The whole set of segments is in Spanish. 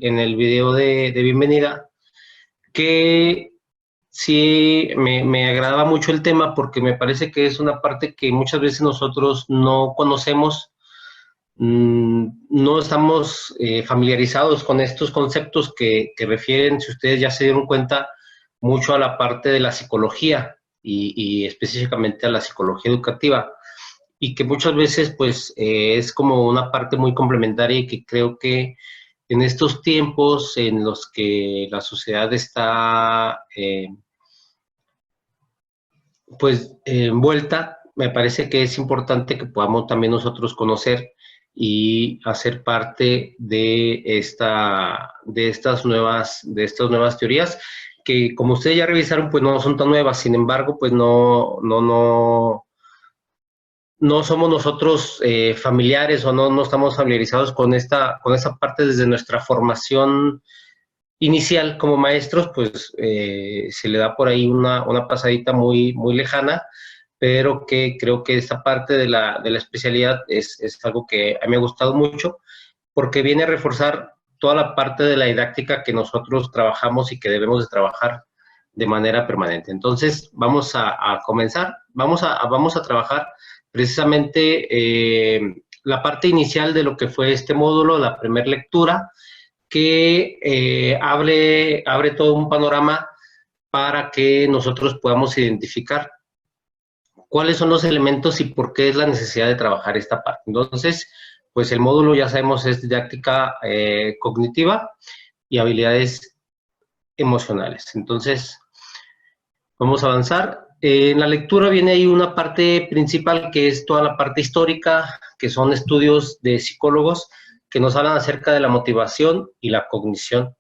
en el video de bienvenida, que sí me agradaba mucho el tema porque me parece que es una parte que muchas veces nosotros no conocemos, no estamos familiarizados con estos conceptos que refieren, si ustedes ya se dieron cuenta, mucho a la parte de la psicología y específicamente a la psicología educativa, y que muchas veces pues es como una parte muy complementaria y que creo que en estos tiempos en los que la sociedad está pues envuelta, me parece que es importante que podamos también nosotros conocer y hacer parte de estas nuevas teorías, que como ustedes ya revisaron, pues no son tan nuevas. Sin embargo, pues no somos nosotros familiares o no estamos familiarizados con esta parte desde nuestra formación inicial como maestros. Pues se le da por ahí una pasadita muy lejana, pero que creo que esta parte de la especialidad es algo que a mí me ha gustado mucho, porque viene a reforzar toda la parte de la didáctica que nosotros trabajamos y que debemos de trabajar de manera permanente. Entonces, vamos a comenzar, vamos a trabajar precisamente la parte inicial de lo que fue este módulo, la primera lectura, que abre todo un panorama para que nosotros podamos identificar cuáles son los elementos y por qué es la necesidad de trabajar esta parte. Entonces, pues el módulo, ya sabemos, es didáctica cognitiva y habilidades emocionales. Entonces, vamos a avanzar. En la lectura viene ahí una parte principal que es toda la parte histórica, que son estudios de psicólogos que nos hablan acerca de la motivación y la cognición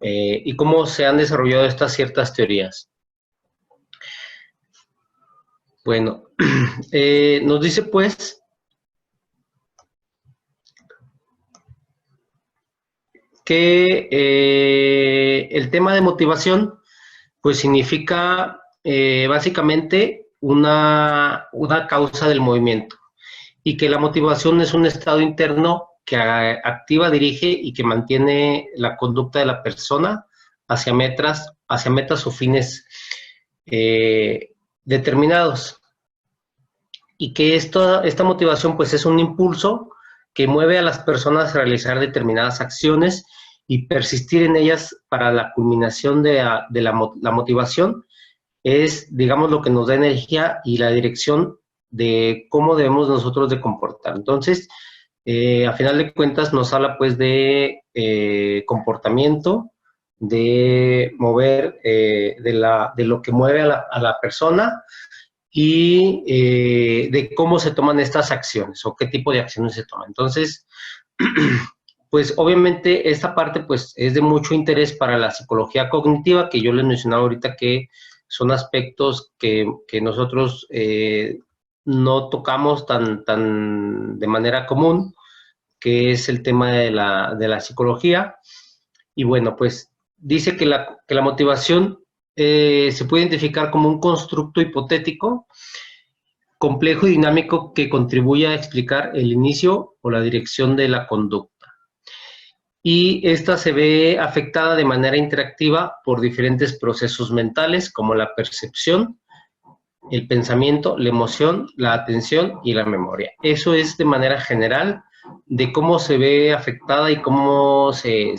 y cómo se han desarrollado estas ciertas teorías. Bueno, nos dice pues que el tema de motivación pues significa básicamente una causa del movimiento, y que la motivación es un estado interno que activa, dirige y que mantiene la conducta de la persona hacia metas o fines determinados, y que esta motivación pues es un impulso que mueve a las personas a realizar determinadas acciones y persistir en ellas para la culminación de la motivación. Es, digamos, lo que nos da energía y la dirección de cómo debemos nosotros de comportar. Entonces, a final de cuentas nos habla pues de comportamiento, de mover, de lo que mueve a la persona, y de cómo se toman estas acciones o qué tipo de acciones se toman. Entonces, pues obviamente esta parte pues es de mucho interés para la psicología cognitiva, que yo les mencionaba ahorita que son aspectos que nosotros no tocamos tan de manera común, que es el tema de la psicología. Y bueno, pues dice que la motivación se puede identificar como un constructo hipotético, complejo y dinámico que contribuye a explicar el inicio o la dirección de la conducta. Y esta se ve afectada de manera interactiva por diferentes procesos mentales, como la percepción, el pensamiento, la emoción, la atención y la memoria. Eso es de manera general de cómo se ve afectada y cómo se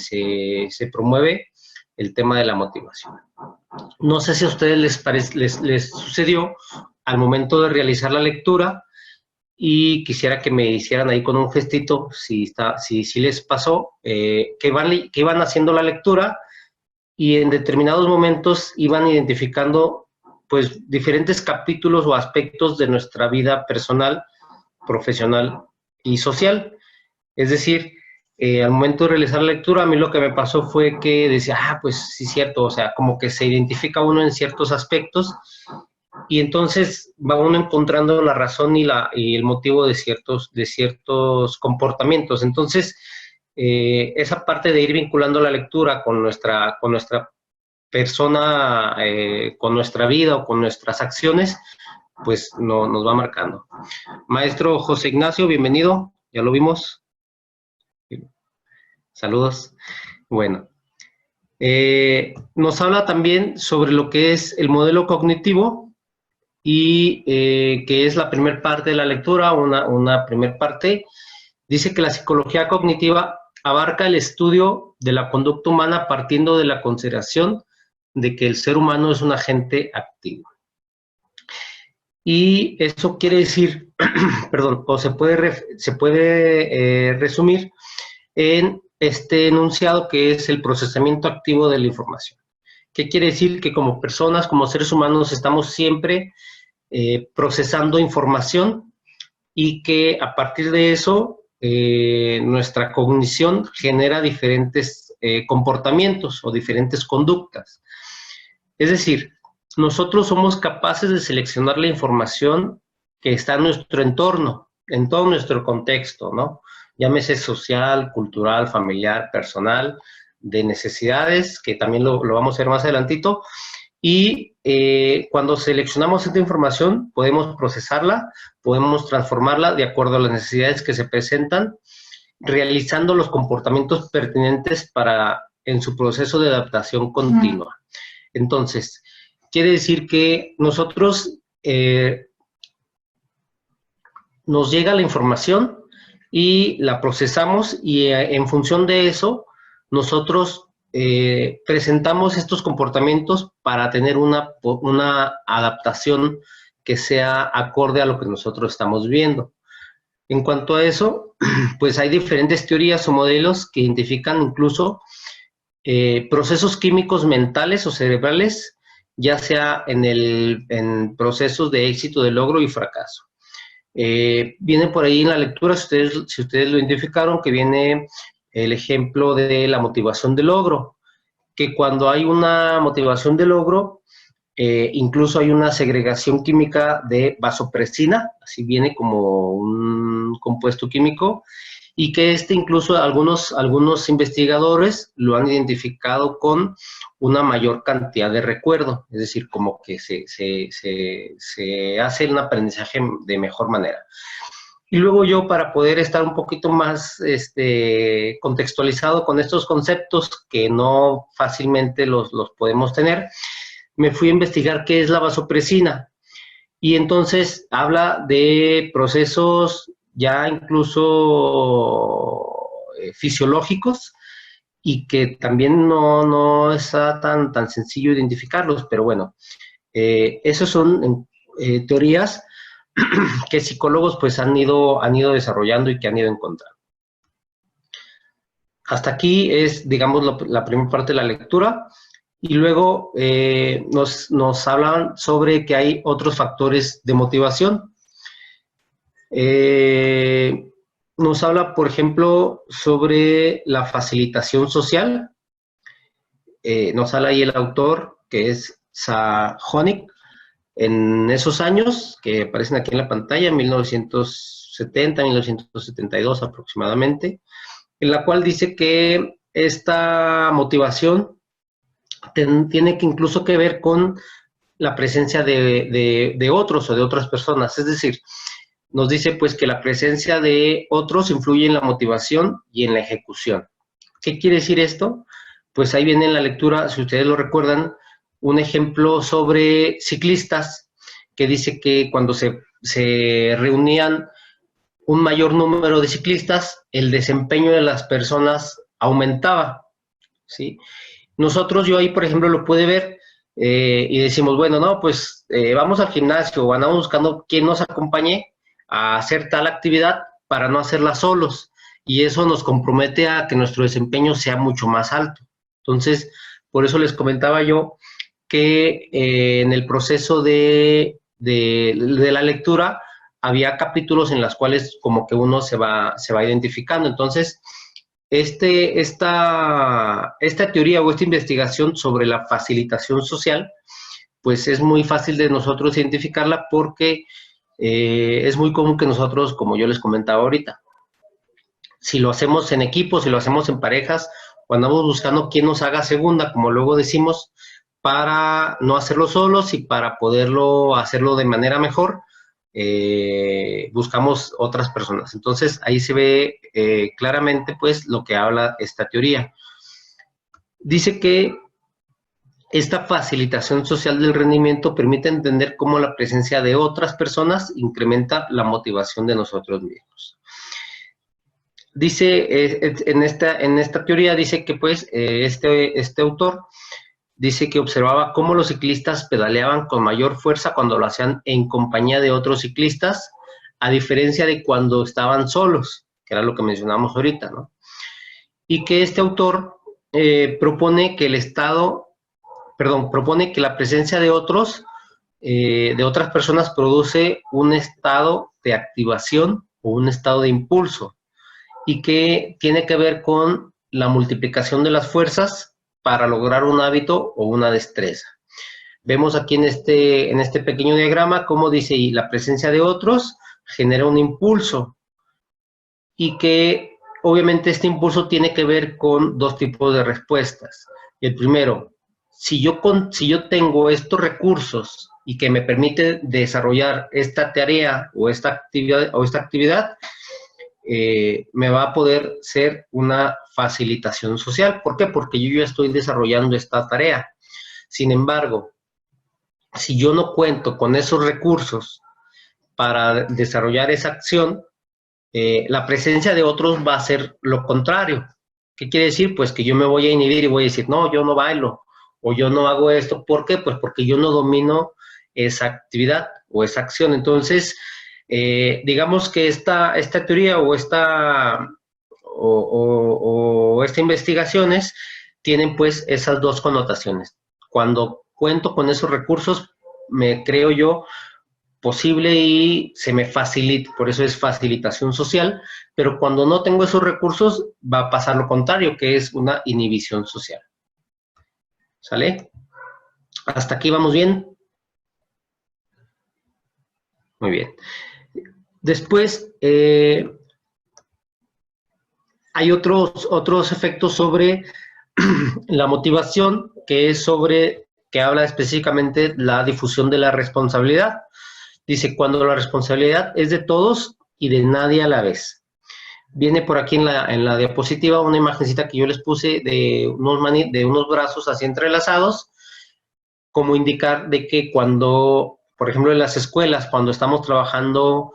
promueve el tema de la motivación. No sé si a ustedes les sucedió al momento de realizar la lectura, y quisiera que me hicieran ahí con un gestito si les pasó, que iban haciendo la lectura y en determinados momentos iban identificando pues diferentes capítulos o aspectos de nuestra vida personal, profesional y social. Es decir, al momento de realizar la lectura, a mí lo que me pasó fue que decía, pues sí, cierto, o sea, como que se identifica uno en ciertos aspectos, y entonces va uno encontrando la razón y el motivo de ciertos comportamientos. Entonces, esa parte de ir vinculando la lectura con nuestra persona, con nuestra vida o con nuestras acciones, pues nos va marcando. Maestro José Ignacio, bienvenido, ya lo vimos. Saludos. Bueno, nos habla también sobre lo que es el modelo cognitivo y que es la primera parte de la lectura, una primera parte. Dice que la psicología cognitiva abarca el estudio de la conducta humana partiendo de la consideración de que el ser humano es un agente activo. Y eso quiere decir, perdón, o se puede resumir en este enunciado que es el procesamiento activo de la información. ¿Qué quiere decir? Que como personas, como seres humanos, estamos siempre procesando información y que a partir de eso nuestra cognición genera diferentes comportamientos o diferentes conductas. Es decir, nosotros somos capaces de seleccionar la información que está en nuestro entorno, en todo nuestro contexto, ¿no? Llámese social, cultural, familiar, personal, de necesidades, que también lo vamos a ver más adelantito, y cuando seleccionamos esta información podemos procesarla, podemos transformarla de acuerdo a las necesidades que se presentan, realizando los comportamientos pertinentes en su proceso de adaptación continua. Entonces, quiere decir que nosotros nos llega la información y la procesamos y en función de eso nosotros presentamos estos comportamientos para tener una adaptación que sea acorde a lo que nosotros estamos viendo. En cuanto a eso, pues hay diferentes teorías o modelos que identifican incluso procesos químicos mentales o cerebrales, ya sea en procesos de éxito, de logro y fracaso. Viene por ahí en la lectura, si ustedes lo identificaron, que viene el ejemplo de la motivación de logro, que cuando hay una motivación de logro, incluso hay una segregación química de vasopresina, así viene como un compuesto químico, y que incluso algunos investigadores lo han identificado con una mayor cantidad de recuerdo, es decir, como que se hace un aprendizaje de mejor manera. Y luego yo, para poder estar un poquito más contextualizado con estos conceptos que no fácilmente los podemos tener, me fui a investigar qué es la vasopresina. Y entonces habla de procesos ya incluso fisiológicos y que también no está tan sencillo identificarlos, pero bueno, esas son teorías que psicólogos pues han ido desarrollando y que han ido encontrando. Hasta aquí es, digamos, la primera parte de la lectura. Y luego nos hablan sobre que hay otros factores de motivación. Nos habla, por ejemplo, sobre la facilitación social. Nos habla ahí el autor, que es Sajonic, en esos años que aparecen aquí en la pantalla, 1970, 1972 aproximadamente, en la cual dice que esta motivación tiene que incluso que ver con la presencia de otros o de otras personas. Es decir, nos dice pues que la presencia de otros influye en la motivación y en la ejecución. ¿Qué quiere decir esto? Pues ahí viene en la lectura, si ustedes lo recuerdan, un ejemplo sobre ciclistas que dice que cuando se reunían un mayor número de ciclistas, el desempeño de las personas aumentaba, ¿sí? Nosotros, yo ahí, por ejemplo, lo pude ver y decimos, bueno, no, pues vamos al gimnasio, andamos buscando quién nos acompañe a hacer tal actividad para no hacerla solos. Y eso nos compromete a que nuestro desempeño sea mucho más alto. Entonces, por eso les comentaba yo que en el proceso de la lectura había capítulos en los cuales como que uno se va identificando. Entonces, esta teoría o esta investigación sobre la facilitación social, pues es muy fácil de nosotros identificarla porque es muy común que nosotros, como yo les comentaba ahorita, si lo hacemos en equipo, si lo hacemos en parejas, o andamos buscando quién nos haga segunda, como luego decimos, para no hacerlo solos y para poderlo hacerlo de manera mejor, buscamos otras personas. Entonces, ahí se ve claramente, pues, lo que habla esta teoría. Dice que esta facilitación social del rendimiento permite entender cómo la presencia de otras personas incrementa la motivación de nosotros mismos. Dice, en esta teoría dice que pues este autor dice que observaba cómo los ciclistas pedaleaban con mayor fuerza cuando lo hacían en compañía de otros ciclistas, a diferencia de cuando estaban solos, que era lo que mencionamos ahorita, ¿no? Y que este autor propone que propone que la presencia de otras personas produce un estado de activación o un estado de impulso, y que tiene que ver con la multiplicación de las fuerzas para lograr un hábito o una destreza. Vemos aquí en este pequeño diagrama cómo dice, y la presencia de otros genera un impulso, y que obviamente este impulso tiene que ver con dos tipos de respuestas. El primero, si yo tengo estos recursos y que me permite desarrollar esta tarea o esta actividad, me va a poder ser una facilitación social. ¿Por qué? Porque yo ya estoy desarrollando esta tarea. Sin embargo, si yo no cuento con esos recursos para desarrollar esa acción, la presencia de otros va a ser lo contrario. ¿Qué quiere decir? Pues que yo me voy a inhibir y voy a decir, no, yo no bailo, o yo no hago esto. ¿Por qué? Pues porque yo no domino esa actividad o esa acción. Entonces, digamos que esta teoría o estas investigaciones tienen pues esas dos connotaciones. Cuando cuento con esos recursos, me creo yo posible y se me facilita, por eso es facilitación social, pero cuando no tengo esos recursos va a pasar lo contrario, que es una inhibición social. ¿Sale? ¿Hasta aquí vamos bien? Muy bien. Después, hay otros efectos sobre la motivación, que habla específicamente de la difusión de la responsabilidad. Dice, cuando la responsabilidad es de todos y de nadie a la vez. Viene por aquí en la diapositiva una imagencita que yo les puse de unos brazos así entrelazados, como indicar de que cuando, por ejemplo, en las escuelas, cuando estamos trabajando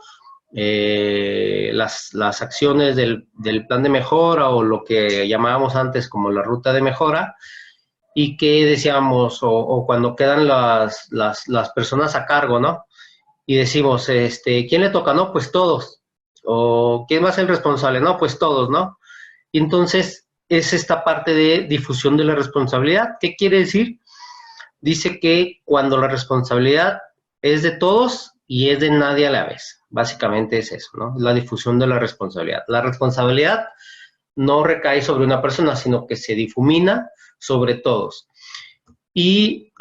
las acciones del plan de mejora o lo que llamábamos antes como la ruta de mejora, y que decíamos, o cuando quedan las personas a cargo, ¿no? Y decimos, ¿quién le toca? No, pues todos. O ¿quién va a ser el responsable? No, pues todos, ¿no? Y entonces es esta parte de difusión de la responsabilidad. ¿Qué quiere decir? Dice que cuando la responsabilidad es de todos y es de nadie a la vez. Básicamente es eso, ¿no? La difusión de la responsabilidad. La responsabilidad no recae sobre una persona, sino que se difumina sobre todos. Y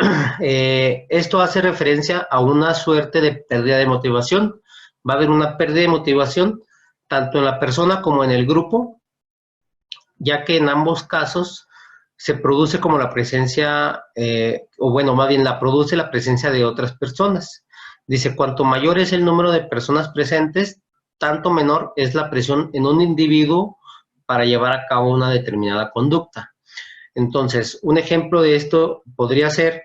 esto hace referencia a una suerte de pérdida de motivación. Va a haber una pérdida de motivación tanto en la persona como en el grupo, ya que en ambos casos se produce como la presencia, o bueno, más bien la produce la presencia de otras personas. Dice, cuanto mayor es el número de personas presentes, tanto menor es la presión en un individuo para llevar a cabo una determinada conducta. Entonces, un ejemplo de esto podría ser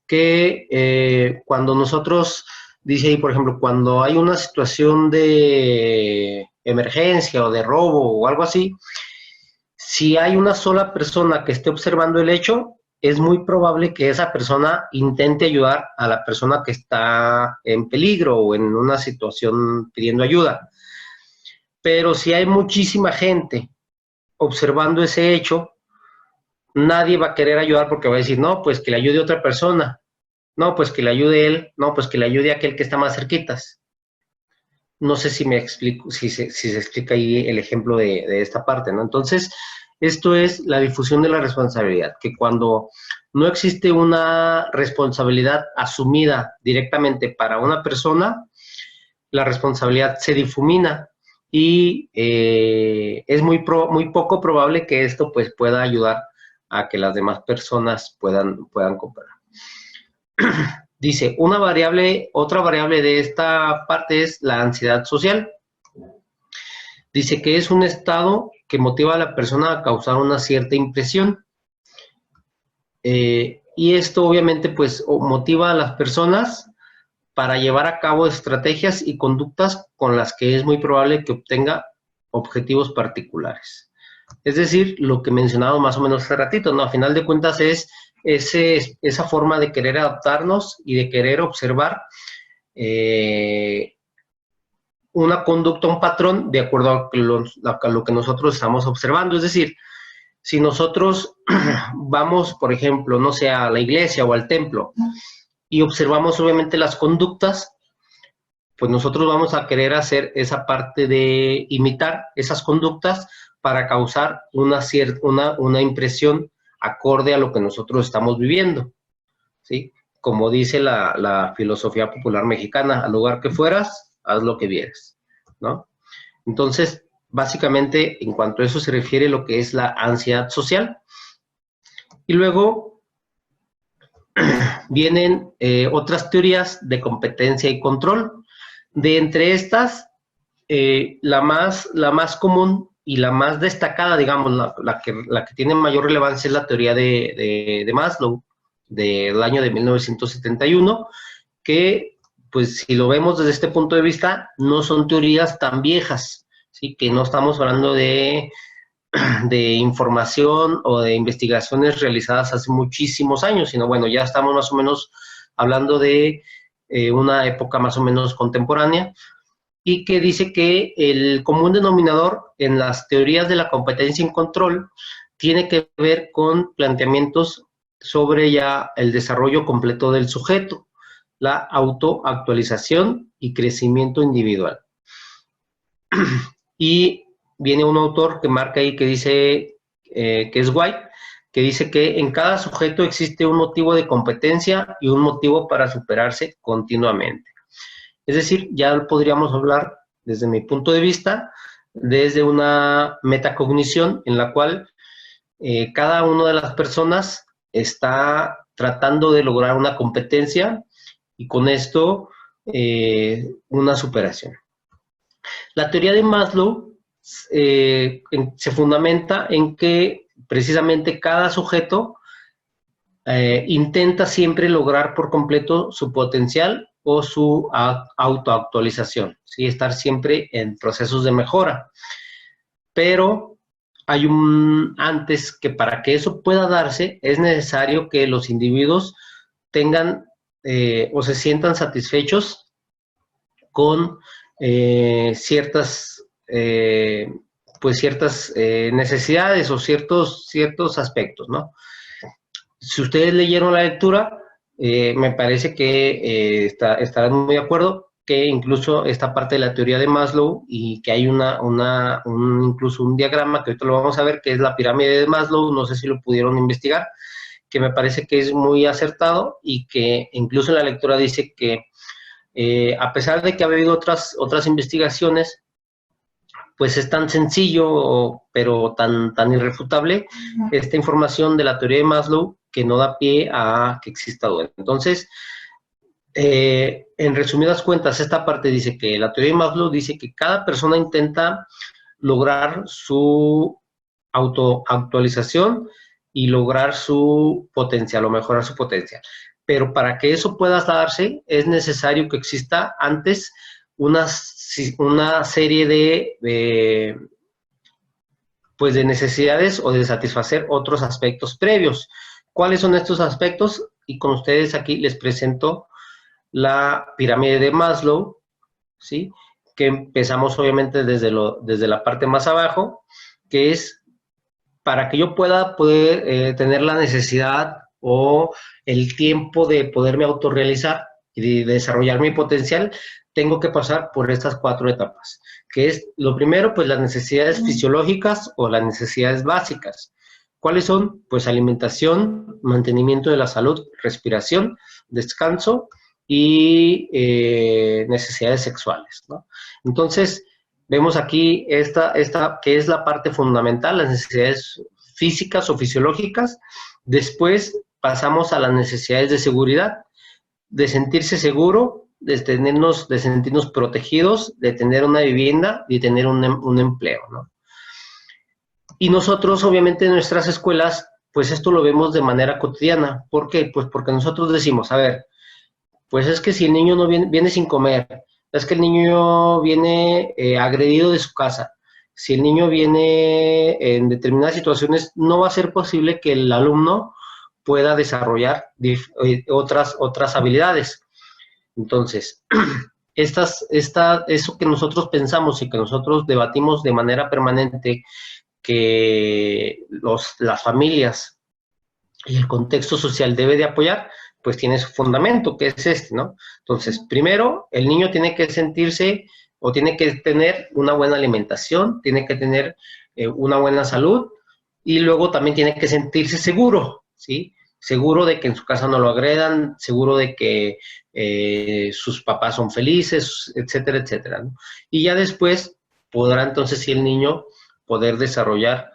que cuando nosotros, dice ahí, por ejemplo, cuando hay una situación de emergencia o de robo o algo así, si hay una sola persona que esté observando el hecho, es muy probable que esa persona intente ayudar a la persona que está en peligro o en una situación pidiendo ayuda. Pero si hay muchísima gente observando ese hecho, nadie va a querer ayudar porque va a decir, no, pues que le ayude otra persona, no, pues que le ayude él, no, pues que le ayude a aquel que está más cerquitas. No sé si me explico, si se explica ahí el ejemplo de esta parte, ¿no? Entonces, esto es la difusión de la responsabilidad, que cuando no existe una responsabilidad asumida directamente para una persona, la responsabilidad se difumina y es muy poco probable que esto pues pueda ayudar a que las demás personas puedan cooperar. Dice, otra variable de esta parte es la ansiedad social. Dice que es un estado que motiva a la persona a causar una cierta impresión y esto obviamente pues motiva a las personas para llevar a cabo estrategias y conductas con las que es muy probable que obtenga objetivos particulares. Es decir, lo que mencionaba más o menos hace ratito, ¿no? A final de cuentas es esa forma de querer adaptarnos y de querer observar una conducta, un patrón, de acuerdo a lo que nosotros estamos observando. Es decir, si nosotros vamos, por ejemplo, no sé, a la iglesia o al templo y observamos obviamente las conductas, pues nosotros vamos a querer hacer esa parte de imitar esas conductas para causar una impresión acorde a lo que nosotros estamos viviendo, ¿sí? Como dice la filosofía popular mexicana, al lugar que fueras, haz lo que vieres, ¿no? Entonces, básicamente, en cuanto a eso se refiere lo que es la ansiedad social. Y luego vienen otras teorías de competencia y control. De entre estas, la más común y la más destacada, digamos, la que tiene mayor relevancia es la teoría de Maslow, del año de 1971, que, pues, si lo vemos desde este punto de vista, no son teorías tan viejas, ¿sí? Que no estamos hablando de información o de investigaciones realizadas hace muchísimos años, sino, bueno, ya estamos más o menos hablando de una época más o menos contemporánea, y que dice que el común denominador en las teorías de la competencia y control tiene que ver con planteamientos sobre ya el desarrollo completo del sujeto, la autoactualización y crecimiento individual. Y viene un autor que marca ahí que dice, que es White, que dice que en cada sujeto existe un motivo de competencia y un motivo para superarse continuamente. Es decir, ya podríamos hablar, desde mi punto de vista, desde una metacognición en la cual cada una de las personas está tratando de lograr una competencia y con esto una superación. La teoría de Maslow se fundamenta en que precisamente cada sujeto intenta siempre lograr por completo su potencial o su autoactualización, ¿sí? Estar siempre en procesos de mejora. Pero hay antes que para que eso pueda darse, es necesario que los individuos tengan o se sientan satisfechos con ciertas necesidades o ciertos aspectos, ¿no? Si ustedes leyeron la lectura, me parece que estarán muy de acuerdo que incluso esta parte de la teoría de Maslow y que hay incluso un diagrama que ahorita lo vamos a ver, que es la pirámide de Maslow, no sé si lo pudieron investigar, que me parece que es muy acertado y que incluso en la lectura dice que a pesar de que ha habido otras investigaciones, pues es tan sencillo, pero tan irrefutable esta información de la teoría de Maslow que no da pie a que exista duda. Entonces, en resumidas cuentas, esta parte dice que la teoría de Maslow dice que cada persona intenta lograr su autoactualización y lograr su potencial o mejorar su potencial. Pero para que eso pueda darse, es necesario que exista antes una serie de necesidades o de satisfacer otros aspectos previos. ¿Cuáles son estos aspectos? Y con ustedes aquí les presento la pirámide de Maslow, ¿sí? Que empezamos obviamente desde la parte más abajo, que es para que yo pueda poder tener la necesidad o el tiempo de poderme autorrealizar y de desarrollar mi potencial, tengo que pasar por estas 4 etapas, que es lo primero, pues las necesidades fisiológicas o las necesidades básicas. ¿Cuáles son? Pues alimentación, mantenimiento de la salud, respiración, descanso y necesidades sexuales, ¿no? Entonces, vemos aquí esta que es la parte fundamental, las necesidades físicas o fisiológicas. Después pasamos a las necesidades de seguridad, de sentirse seguro, de sentirnos protegidos, de tener una vivienda y tener un empleo, ¿no? Y nosotros, obviamente, en nuestras escuelas pues esto lo vemos de manera cotidiana. ¿Por qué? Pues porque nosotros decimos, a ver, pues es que si el niño no viene sin comer, es que el niño viene agredido de su casa, si el niño viene en determinadas situaciones, no va a ser posible que el alumno pueda desarrollar otras habilidades. Entonces, eso que nosotros pensamos y que nosotros debatimos de manera permanente, que las familias y el contexto social debe de apoyar, pues tiene su fundamento, que es este, ¿no? Entonces, primero, el niño tiene que sentirse o tiene que tener una buena alimentación, tiene que tener una buena salud y luego también tiene que sentirse seguro, ¿sí? Seguro de que en su casa no lo agredan, seguro de que sus papás son felices, etcétera, etcétera, ¿no? Y ya después podrá entonces sí el niño poder desarrollar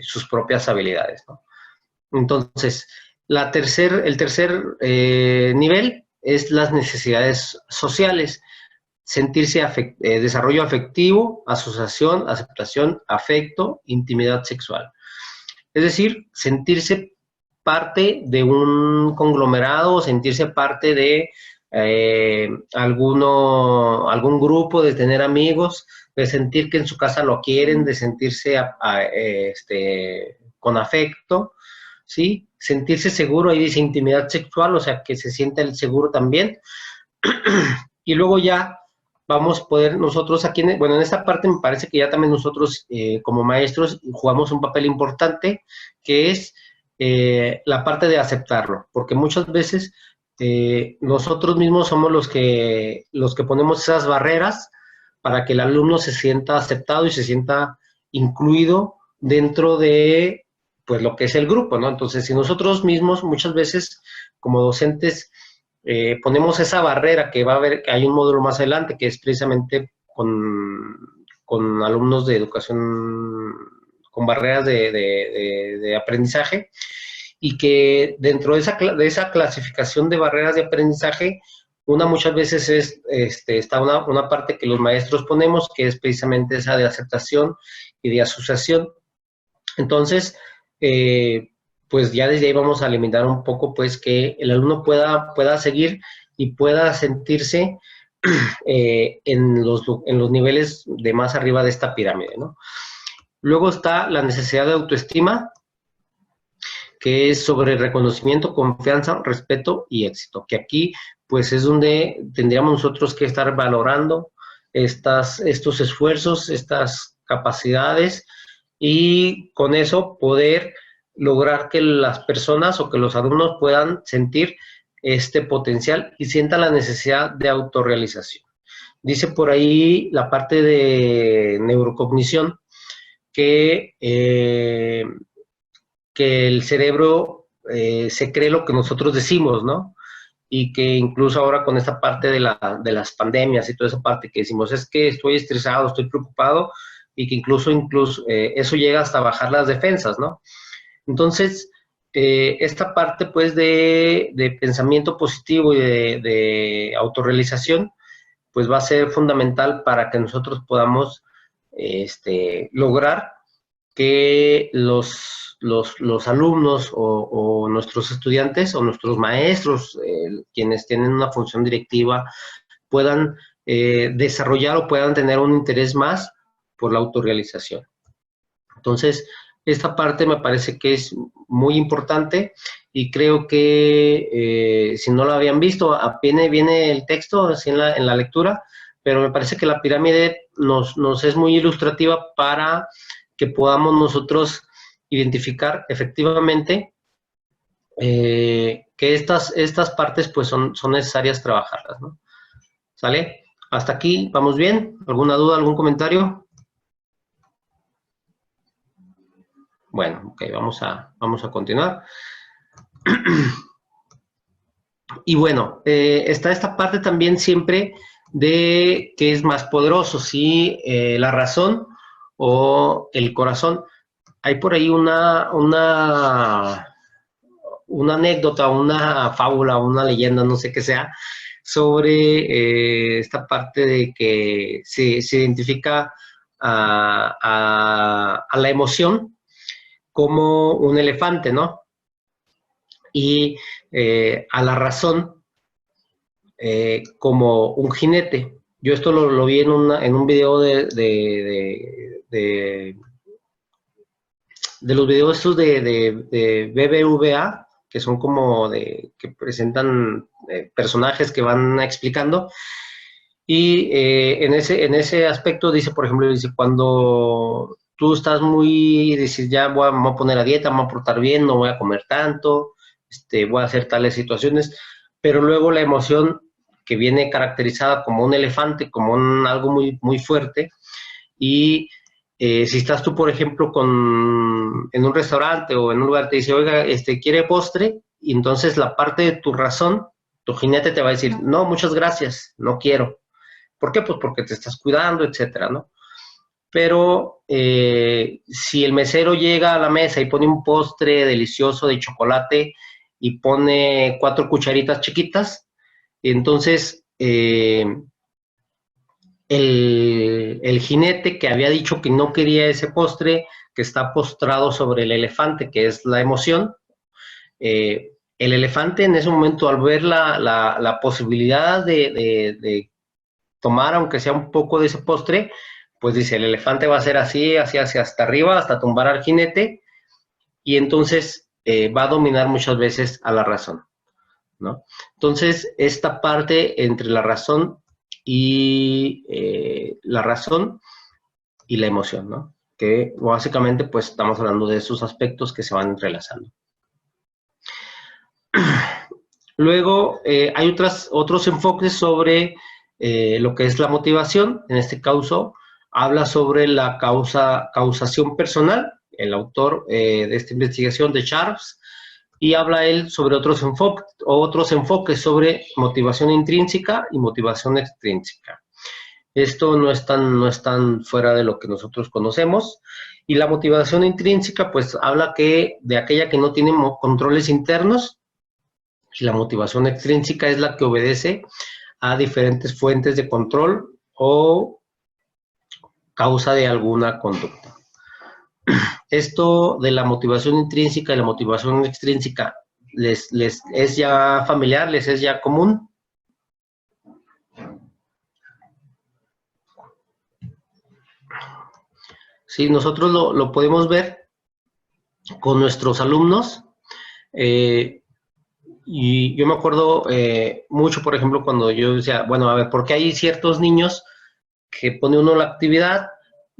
sus propias habilidades, ¿no? Entonces, el tercer nivel es las necesidades sociales, sentirse desarrollo afectivo, asociación, aceptación, afecto, intimidad sexual. Es decir, sentirse parte de un conglomerado, sentirse parte de algún grupo, de tener amigos, de sentir que en su casa lo quieren, de sentirse con afecto, ¿sí? Sentirse seguro, ahí dice intimidad sexual, o sea, que se siente el seguro también. Y luego ya vamos a poder nosotros aquí, en esta parte me parece que ya también nosotros como maestros jugamos un papel importante, que es la parte de aceptarlo, porque muchas veces nosotros mismos somos los que ponemos esas barreras para que el alumno se sienta aceptado y se sienta incluido dentro de pues lo que es el grupo, ¿no? Entonces, si nosotros mismos muchas veces como docentes ponemos esa barrera que va a haber, que hay un módulo más adelante que es precisamente con alumnos de educación, con barreras de aprendizaje, y que dentro de esa clasificación de barreras de aprendizaje, una muchas veces está una parte que los maestros ponemos, que es precisamente esa de aceptación y de asociación. Entonces, pues ya desde ahí vamos a limitar un poco, pues que el alumno pueda seguir y pueda sentirse en los niveles de más arriba de esta pirámide, ¿no? Luego está la necesidad de autoestima, que es sobre reconocimiento, confianza, respeto y éxito, que aquí pues es donde tendríamos nosotros que estar valorando estos esfuerzos, estas capacidades, y con eso poder lograr que las personas o que los alumnos puedan sentir este potencial y sientan la necesidad de autorrealización. Dice por ahí la parte de neurocognición que el cerebro se cree lo que nosotros decimos, ¿no? Y que incluso ahora con esta parte de las pandemias y toda esa parte que decimos, es que estoy estresado, estoy preocupado, y que incluso eso llega hasta bajar las defensas, ¿no? Entonces, esta parte pues de pensamiento positivo y de autorrealización, pues va a ser fundamental para que nosotros podamos lograr que los alumnos o nuestros estudiantes o nuestros maestros, quienes tienen una función directiva, puedan desarrollar o puedan tener un interés más por la autorrealización. Entonces, esta parte me parece que es muy importante y creo que si no lo habían visto, apenas viene el texto así en la lectura, pero me parece que la pirámide nos es muy ilustrativa para que podamos nosotros identificar efectivamente que estas partes pues son necesarias trabajarlas, ¿no? ¿Sale? Hasta aquí, ¿vamos bien? ¿Alguna duda, algún comentario? Bueno, ok, vamos a continuar. Y bueno, está esta parte también siempre de qué es más poderoso, si la razón o el corazón. Hay por ahí una anécdota, una fábula, una leyenda, no sé qué sea, sobre esta parte de que se identifica a la emoción como un elefante, ¿no? Y a la razón como un jinete. Yo esto lo vi en un video de los videos estos de BBVA, que son como que presentan personajes que van explicando. Y en ese aspecto dice, por ejemplo, dice, cuando tú estás dices, ya me voy a poner a dieta, me voy a portar bien, no voy a comer tanto, voy a hacer tales situaciones, pero luego la emoción que viene caracterizada como un elefante, como algo muy, muy fuerte, y si estás tú, por ejemplo, en un restaurante o en un lugar, te dice, oiga, ¿quiere postre? Y entonces la parte de tu razón, tu jinete te va a decir, no, muchas gracias, no quiero. ¿Por qué? Pues porque te estás cuidando, etcétera, ¿no? Pero si el mesero llega a la mesa y pone un postre delicioso de chocolate y pone 4 cucharitas chiquitas, entonces el jinete que había dicho que no quería ese postre, que está postrado sobre el elefante, que es la emoción, el elefante en ese momento, al ver la posibilidad de tomar, aunque sea un poco de ese postre, pues dice, el elefante va a ser así, así, hacia hasta arriba, hasta tumbar al jinete, y entonces va a dominar muchas veces a la razón, ¿no? Entonces, esta parte entre la razón y la emoción, ¿no? Que básicamente, pues, estamos hablando de esos aspectos que se van entrelazando. Luego, hay otros enfoques sobre lo que es la motivación. En este caso, habla sobre la causación personal, el autor de esta investigación de Sharps, y habla él sobre otros enfoques sobre motivación intrínseca y motivación extrínseca. Esto no es tan fuera de lo que nosotros conocemos. Y la motivación intrínseca, pues, habla de aquella que no tiene controles internos, y la motivación extrínseca es la que obedece a diferentes fuentes de control o causa de alguna conducta. Esto de la motivación intrínseca y la motivación extrínseca, ¿les es ya familiar? ¿Les es ya común? Sí, nosotros lo podemos ver con nuestros alumnos. Y yo me acuerdo mucho, por ejemplo, cuando yo decía, bueno, a ver, ¿por qué hay ciertos niños que pone uno la actividad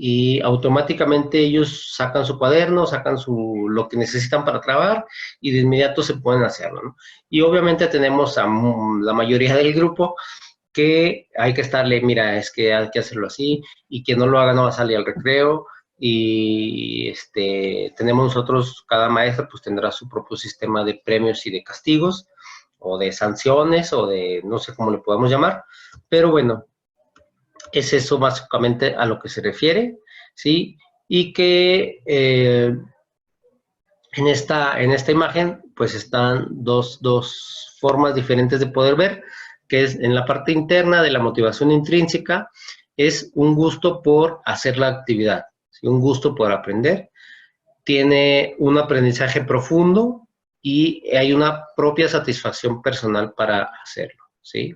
y automáticamente ellos sacan su cuaderno, sacan lo que necesitan para trabajar y de inmediato se pueden hacerlo, ¿no? Y obviamente tenemos a la mayoría del grupo que hay que estarle, mira, es que hay que hacerlo así, y quien no lo haga no va a salir al recreo, y tenemos nosotros, cada maestra pues tendrá su propio sistema de premios y de castigos, o de sanciones, o de no sé cómo le podemos llamar, pero bueno, es eso básicamente a lo que se refiere, ¿sí? Y que en esta imagen pues están dos formas diferentes de poder ver, que es en la parte interna de la motivación intrínseca, es un gusto por hacer la actividad, ¿sí? Un gusto por aprender, tiene un aprendizaje profundo y hay una propia satisfacción personal para hacerlo, ¿sí?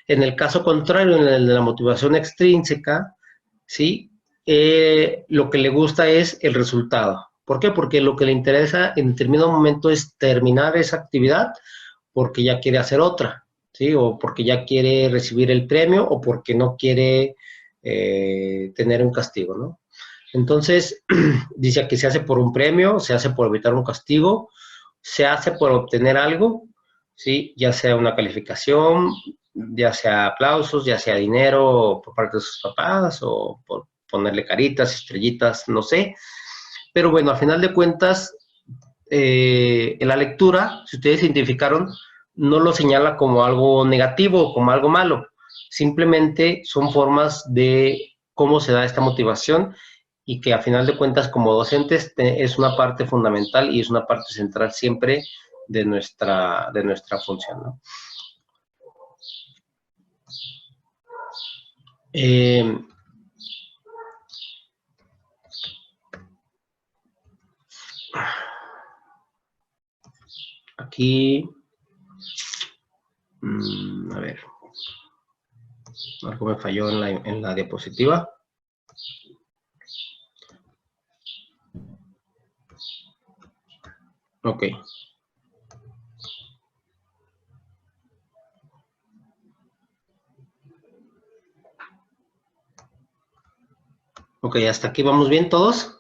En el caso contrario, en el de la motivación extrínseca, ¿sí? Lo que le gusta es el resultado. ¿Por qué? Porque lo que le interesa en determinado momento es terminar esa actividad porque ya quiere hacer otra, ¿sí? O porque ya quiere recibir el premio o porque no quiere tener un castigo, ¿no? Entonces, dice que se hace por un premio, se hace por evitar un castigo, se hace por obtener algo, ¿sí? Ya sea una calificación, ya sea aplausos, ya sea dinero por parte de sus papás o por ponerle caritas, estrellitas, no sé. Pero bueno, a final de cuentas, en la lectura, si ustedes identificaron, no lo señala como algo negativo o como algo malo. Simplemente son formas de cómo se da esta motivación y que a final de cuentas como docentes es una parte fundamental y es una parte central siempre de nuestra función, ¿no? Aquí, a ver, algo me falló en la diapositiva. Ok. Ok, hasta aquí vamos bien todos.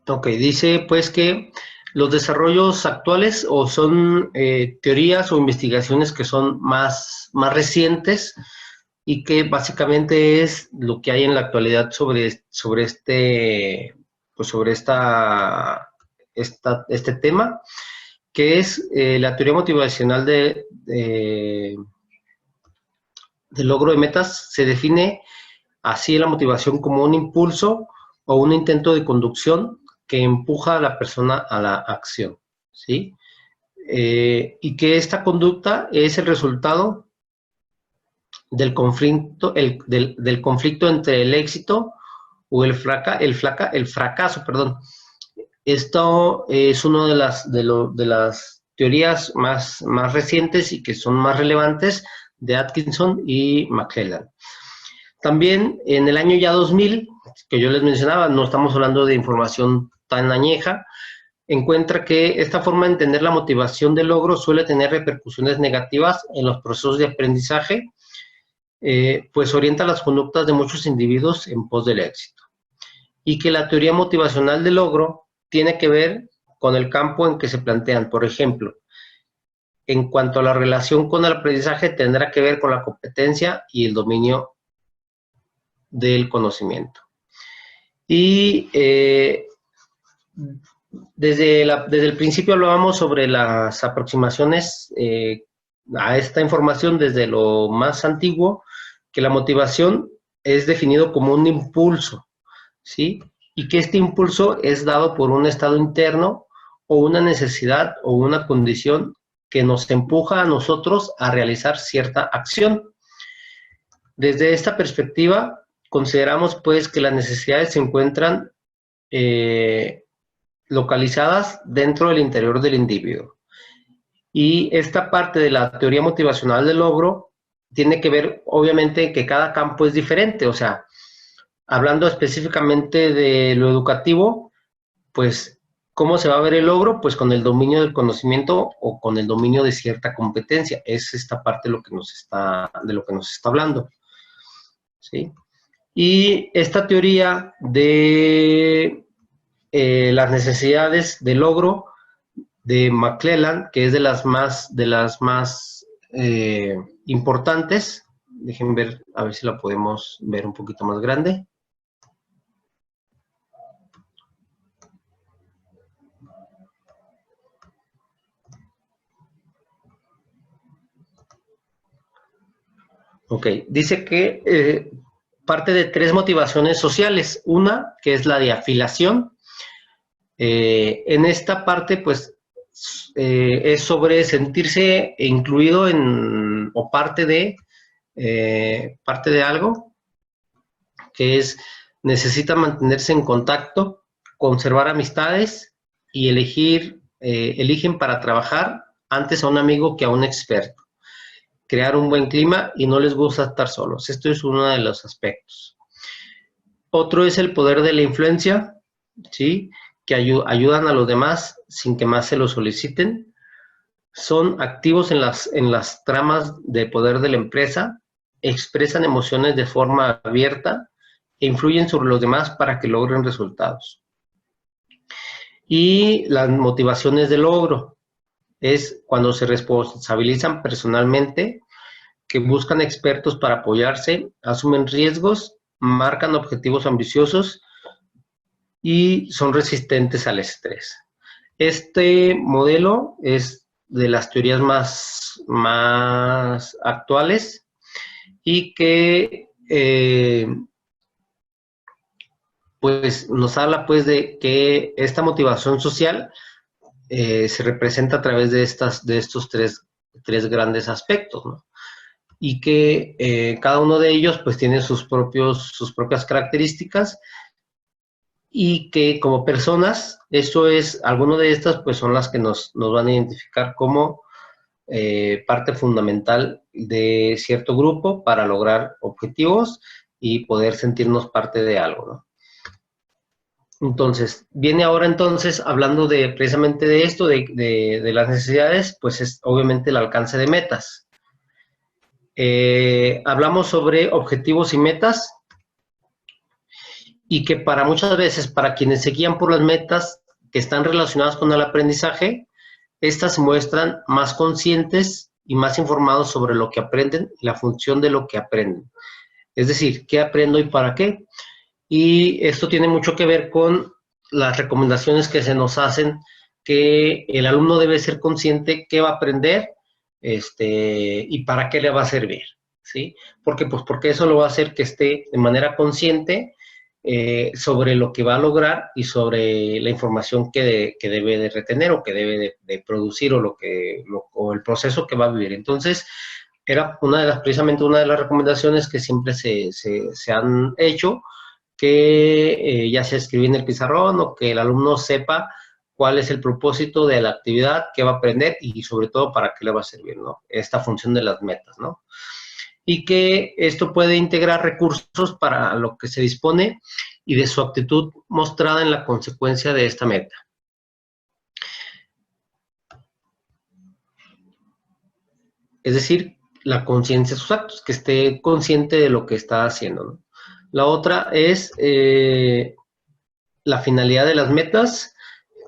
Ok, dice pues que los desarrollos actuales o son teorías o investigaciones que son más recientes y que básicamente es lo que hay en la actualidad sobre este, pues sobre este tema, que es la teoría motivacional de logro de metas. Se define así la motivación como un impulso o un intento de conducción que empuja a la persona a la acción, ¿sí? Y que esta conducta es el resultado del conflicto, del conflicto entre el éxito o el fracaso, perdón. Esto es una de las teorías más recientes y que son más relevantes de Atkinson y McClellan. También en el año ya 2000, que yo les mencionaba, no estamos hablando de información tan añeja, encuentra que esta forma de entender la motivación del logro suele tener repercusiones negativas en los procesos de aprendizaje, pues orienta las conductas de muchos individuos en pos del éxito. Y que la teoría motivacional del logro tiene que ver con el campo en que se plantean. Por ejemplo, en cuanto a la relación con el aprendizaje, tendrá que ver con la competencia y el dominio del conocimiento. Y desde el principio hablábamos sobre las aproximaciones a esta información desde lo más antiguo, que la motivación es definido como un impulso, ¿sí? Y que este impulso es dado por un estado interno o una necesidad o una condición que nos empuja a nosotros a realizar cierta acción. Desde esta perspectiva, consideramos pues que las necesidades se encuentran localizadas dentro del interior del individuo. Y esta parte de la teoría motivacional del logro tiene que ver, obviamente, que cada campo es diferente. O sea, hablando específicamente de lo educativo, pues, ¿cómo se va a ver el logro? Pues con el dominio del conocimiento o con el dominio de cierta competencia. Es esta parte de lo que nos está hablando, ¿sí? Y esta teoría de las necesidades de logro de McClellan, que es de las más importantes. Dejen ver, a ver si la podemos ver un poquito más grande. Ok, dice que parte de tres motivaciones sociales. Una, que es la de afiliación. En esta parte, pues, es sobre sentirse incluido en, o parte de algo, que es, necesita mantenerse en contacto, conservar amistades y eligen para trabajar antes a un amigo que a un experto. Crear un buen clima y no les gusta estar solos. Esto es uno de los aspectos. Otro es el poder de la influencia, ¿sí? Que ayudan a los demás sin que más se lo soliciten. Son activos en las tramas de poder de la empresa, expresan emociones de forma abierta e influyen sobre los demás para que logren resultados. Y las motivaciones de logro es cuando se responsabilizan personalmente, que buscan expertos para apoyarse, asumen riesgos, marcan objetivos ambiciosos y son resistentes al estrés. Este modelo es de las teorías más actuales y que pues nos habla pues de que esta motivación social se representa a través de estos tres grandes aspectos, ¿no? Y que cada uno de ellos pues tiene sus propias características y que como personas, alguno de estas pues son las que nos van a identificar como parte fundamental de cierto grupo para lograr objetivos y poder sentirnos parte de algo, ¿no? Entonces, viene ahora entonces, hablando precisamente de esto, de las necesidades, pues es obviamente el alcance de metas. Hablamos sobre objetivos y metas, y que para muchas veces, para quienes se guían por las metas que están relacionadas con el aprendizaje, estas se muestran más conscientes y más informados sobre lo que aprenden y la función de lo que aprenden. Es decir, ¿qué aprendo y para qué? Y esto tiene mucho que ver con las recomendaciones que se nos hacen, que el alumno debe ser consciente qué va a aprender y para qué le va a servir, ¿sí? Porque eso lo va a hacer que esté de manera consciente sobre lo que va a lograr y sobre la información que debe de retener o que debe de producir o el proceso que va a vivir. Entonces, era precisamente una de las recomendaciones que siempre se han hecho, que ya se escribe en el pizarrón o que el alumno sepa cuál es el propósito de la actividad, qué va a aprender y sobre todo para qué le va a servir, ¿no? Esta función de las metas, ¿no? Y que esto puede integrar recursos para lo que se dispone y de su actitud mostrada en la consecuencia de esta meta. Es decir, la conciencia de sus actos, que esté consciente de lo que está haciendo, ¿no? La otra es la finalidad de las metas,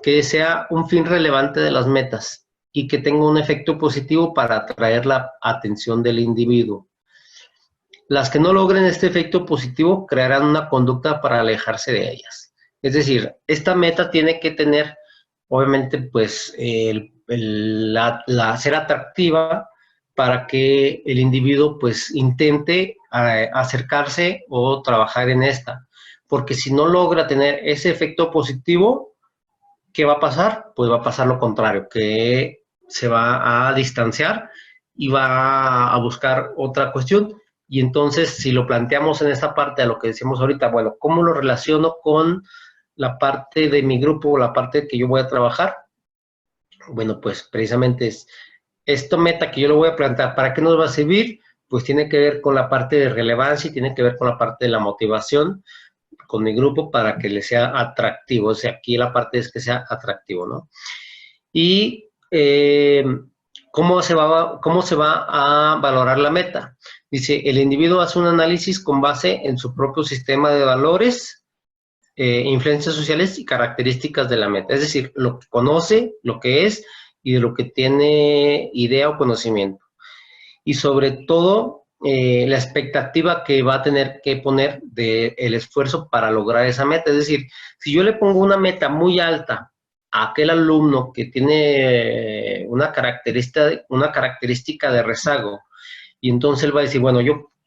que sea un fin relevante de las metas y que tenga un efecto positivo para atraer la atención del individuo. Las que no logren este efecto positivo crearán una conducta para alejarse de ellas. Es decir, esta meta tiene que tener, obviamente, pues, ser atractiva para que el individuo, pues, intente acercarse o trabajar en esta. Porque si no logra tener ese efecto positivo, ¿qué va a pasar? Pues va a pasar lo contrario, que se va a distanciar y va a buscar otra cuestión. Y entonces, si lo planteamos en esta parte a lo que decimos ahorita, bueno, ¿cómo lo relaciono con la parte de mi grupo o la parte que yo voy a trabajar? Bueno, pues precisamente es esta meta que yo le voy a plantear, ¿para qué nos va a servir? Pues tiene que ver con la parte de relevancia y tiene que ver con la parte de la motivación con mi grupo para que le sea atractivo. O sea, aquí la parte es que sea atractivo, ¿no? Y ¿cómo se va a valorar la meta? Dice, el individuo hace un análisis con base en su propio sistema de valores, influencias sociales y características de la meta. Es decir, lo que conoce, lo que es y de lo que tiene idea o conocimiento. Y sobre todo, la expectativa que va a tener que poner del esfuerzo para lograr esa meta. Es decir, si yo le pongo una meta muy alta a aquel alumno que tiene una característica de rezago, y entonces él va a decir, bueno,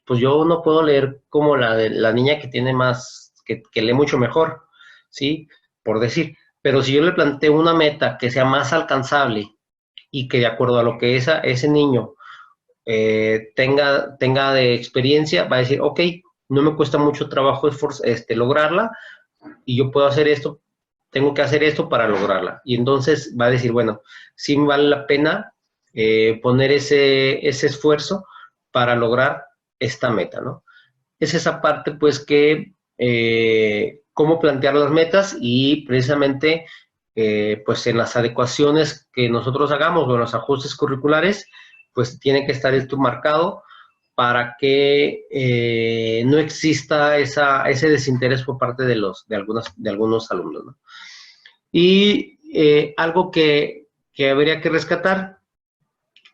pues yo no puedo leer como la niña que tiene más, que lee mucho mejor, ¿sí? Por decir. Pero si yo le planteo una meta que sea más alcanzable y que de acuerdo a lo que ese niño tenga de experiencia, va a decir, ok, no me cuesta mucho trabajo lograrla y yo puedo hacer esto, tengo que hacer esto para lograrla. Y entonces va a decir, bueno, sí me vale la pena poner ese esfuerzo para lograr esta meta, ¿no? Es esa parte, pues, que cómo plantear las metas y precisamente, pues, en las adecuaciones que nosotros hagamos o en los ajustes curriculares, pues, tiene que estar esto marcado para que no exista ese desinterés por parte de algunos alumnos, ¿no? Y algo que habría que rescatar,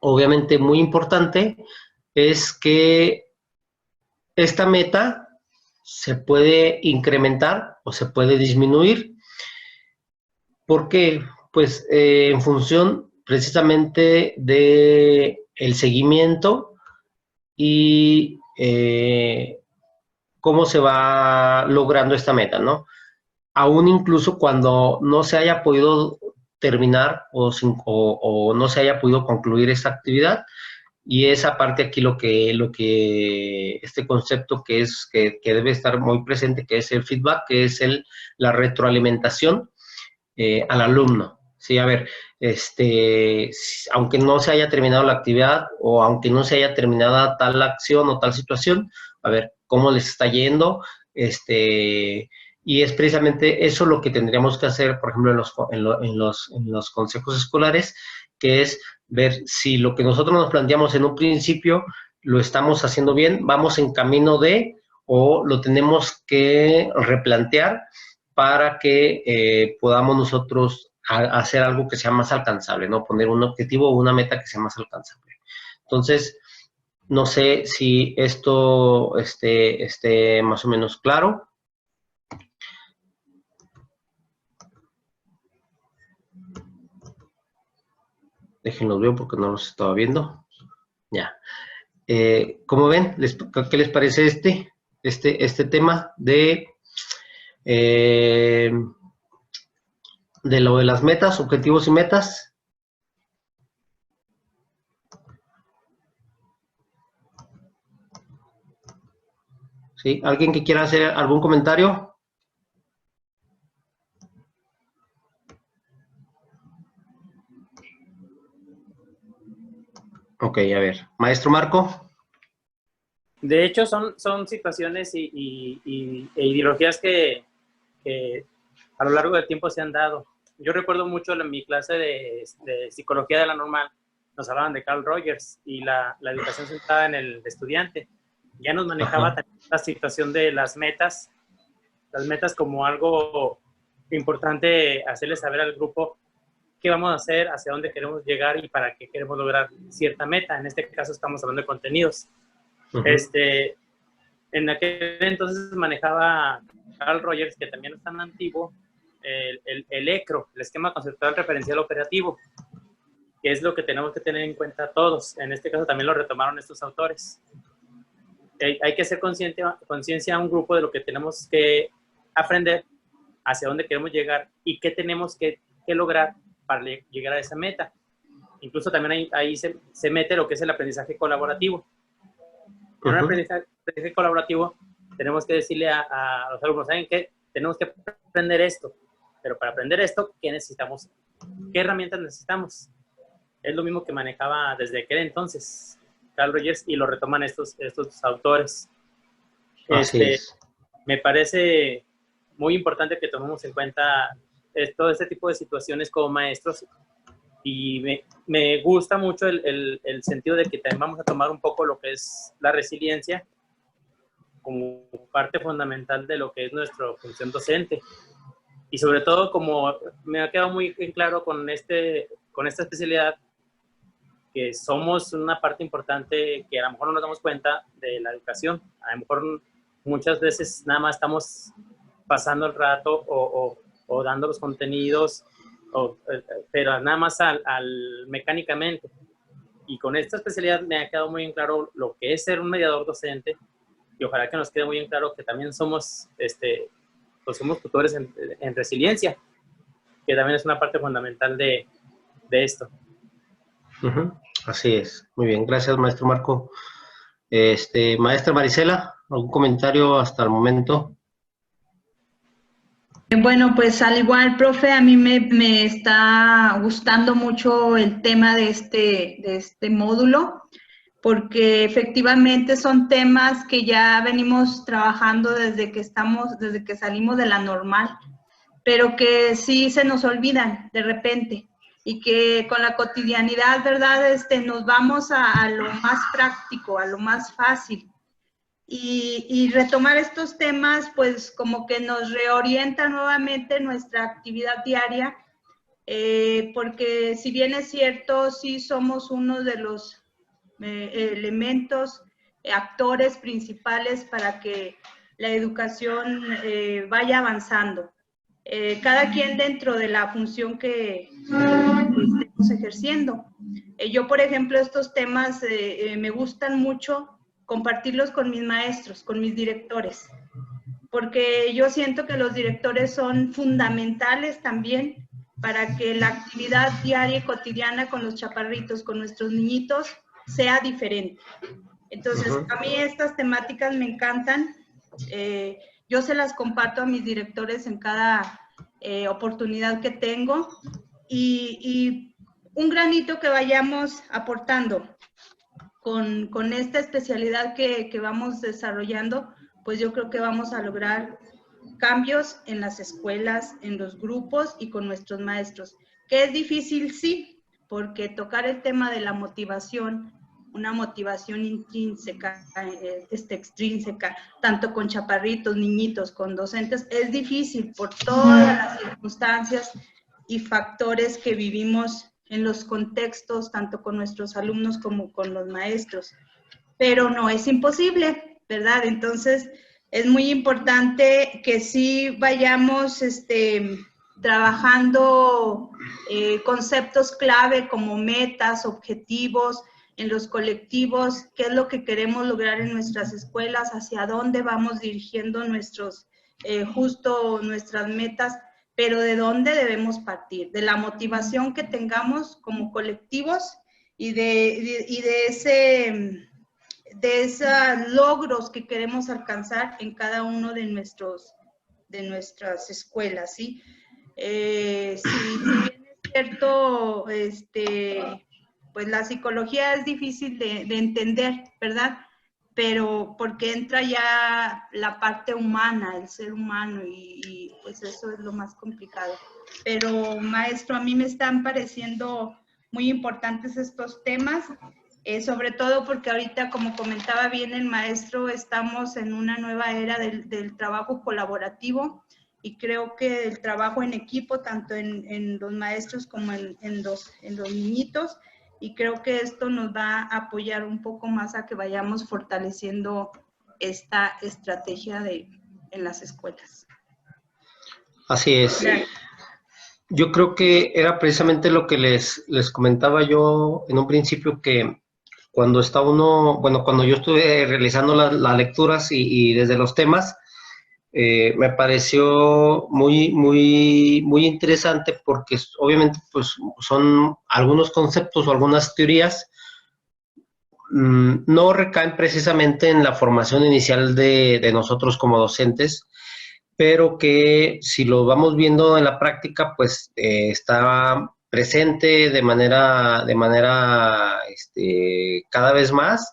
obviamente muy importante, es que esta meta se puede incrementar o se puede disminuir. ¿Por qué? Pues en función precisamente de el seguimiento y cómo se va logrando esta meta, ¿no? aún incluso cuando no se haya podido terminar o no se haya podido concluir esa actividad. Y esa parte aquí lo que este concepto que debe estar muy presente, que es el feedback, que es la retroalimentación al alumno. Sí, a ver, aunque no se haya terminado la actividad o aunque no se haya terminado tal acción o tal situación, a ver cómo les está yendo, y es precisamente eso lo que tendríamos que hacer, por ejemplo, en los consejos escolares, que es ver si lo que nosotros nos planteamos en un principio lo estamos haciendo bien, vamos en camino de, o lo tenemos que replantear para que podamos nosotros hacer algo que sea más alcanzable, ¿no? Poner un objetivo o una meta que sea más alcanzable. Entonces, no sé si esto esté más o menos claro. Déjenlos ver porque no los estaba viendo. Ya. ¿Cómo ven? ¿Qué les parece este tema de lo de las metas, objetivos y metas? ¿Sí? ¿Alguien que quiera hacer algún comentario? Ok, a ver. Maestro Marco. De hecho, son situaciones e ideologías que a lo largo del tiempo se han dado. Yo recuerdo mucho en mi clase de psicología de la normal, nos hablaban de Carl Rogers y la educación centrada en el estudiante. Ya nos manejaba también la situación de las metas como algo importante, hacerle saber al grupo qué vamos a hacer, hacia dónde queremos llegar y para qué queremos lograr cierta meta. En este caso estamos hablando de contenidos. En aquel entonces manejaba Carl Rogers, que también es tan antiguo, el ECRO, el esquema conceptual referencial operativo, que es lo que tenemos que tener en cuenta todos. En este caso también lo retomaron estos autores. Hay que hacer conciencia a un grupo de lo que tenemos que aprender, hacia dónde queremos llegar y qué tenemos que lograr para llegar a esa meta. Incluso también ahí se mete lo que es el aprendizaje colaborativo. En un aprendizaje colaborativo tenemos que decirle a los alumnos, ¿saben qué? Tenemos que aprender esto, pero para aprender esto, ¿qué necesitamos? ¿Qué herramientas necesitamos? Es lo mismo que manejaba desde aquel entonces Carl Rogers y lo retoman estos autores. Me parece muy importante que tomemos en cuenta todo este tipo de situaciones como maestros, y me gusta mucho el sentido de que también vamos a tomar un poco lo que es la resiliencia como parte fundamental de lo que es nuestra función docente. Y sobre todo, como me ha quedado muy claro con esta especialidad, que somos una parte importante que a lo mejor no nos damos cuenta de la educación. A lo mejor muchas veces nada más estamos pasando el rato o dando los contenidos, pero nada más mecánicamente. Y con esta especialidad me ha quedado muy bien claro lo que es ser un mediador docente, y ojalá que nos quede muy bien claro que también somos, pues somos tutores en resiliencia, que también es una parte fundamental de esto. Así es. Muy bien. Gracias, maestro Marco. Maestra Marisela, ¿algún comentario hasta el momento? Bueno, pues al igual, profe, a mí me está gustando mucho el tema de este módulo, porque efectivamente son temas que ya venimos trabajando desde que salimos de la normal, pero que sí se nos olvidan de repente, y que con la cotidianidad, ¿verdad? Nos vamos a lo más práctico, a lo más fácil. Y retomar estos temas, pues como que nos reorienta nuevamente nuestra actividad diaria, porque si bien es cierto, sí somos uno de los elementos, actores principales para que la educación vaya avanzando. Cada quien dentro de la función que estemos ejerciendo. Yo, por ejemplo, estos temas me gustan mucho compartirlos con mis maestros, con mis directores, porque yo siento que los directores son fundamentales también para que la actividad diaria y cotidiana con los chaparritos, con nuestros niñitos, sea diferente. Entonces, a mí estas temáticas me encantan. Yo se las comparto a mis directores en cada oportunidad que tengo y un granito que vayamos aportando con esta especialidad que vamos desarrollando, pues yo creo que vamos a lograr cambios en las escuelas, en los grupos y con nuestros maestros. ¿Que es difícil? Sí, porque tocar el tema de la motivación, una motivación intrínseca, extrínseca, tanto con chaparritos, niñitos, con docentes, es difícil por todas las circunstancias y factores que vivimos en los contextos, tanto con nuestros alumnos como con los maestros. Pero no es imposible, ¿verdad? Entonces, es muy importante que sí vayamos trabajando conceptos clave como metas, objetivos en los colectivos, qué es lo que queremos lograr en nuestras escuelas, hacia dónde vamos dirigiendo nuestras metas, pero de dónde debemos partir, de la motivación que tengamos como colectivos y de esos logros que queremos alcanzar en cada uno de nuestras escuelas, ¿sí? Si bien es cierto, pues la psicología es difícil de entender, ¿verdad? Pero porque entra ya la parte humana, el ser humano, y pues eso es lo más complicado. Pero maestro, a mí me están pareciendo muy importantes estos temas, sobre todo porque ahorita, como comentaba bien el maestro, estamos en una nueva era del trabajo colaborativo, y creo que el trabajo en equipo, tanto en los maestros como en los niñitos, y creo que esto nos va a apoyar un poco más a que vayamos fortaleciendo esta estrategia en las escuelas. Así es. Yo creo que era precisamente lo que les comentaba yo en un principio, que cuando está uno, bueno, cuando yo estuve realizando las lecturas y desde los temas, me pareció muy interesante, porque obviamente pues son algunos conceptos o algunas teorías, no recaen precisamente en la formación inicial de nosotros como docentes, pero que si lo vamos viendo en la práctica, pues está presente de manera cada vez más,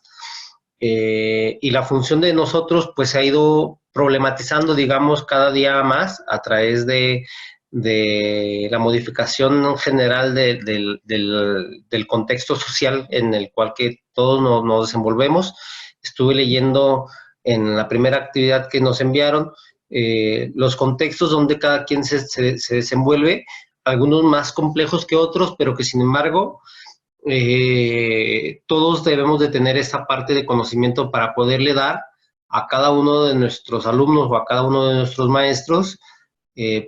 y la función de nosotros pues se ha ido problematizando, digamos, cada día más a través de la modificación general del contexto social en el cual que todos nos desenvolvemos. Estuve leyendo en la primera actividad que nos enviaron los contextos donde cada quien se desenvuelve, algunos más complejos que otros, pero que sin embargo todos debemos de tener esa parte de conocimiento para poderle dar a cada uno de nuestros alumnos o a cada uno de nuestros maestros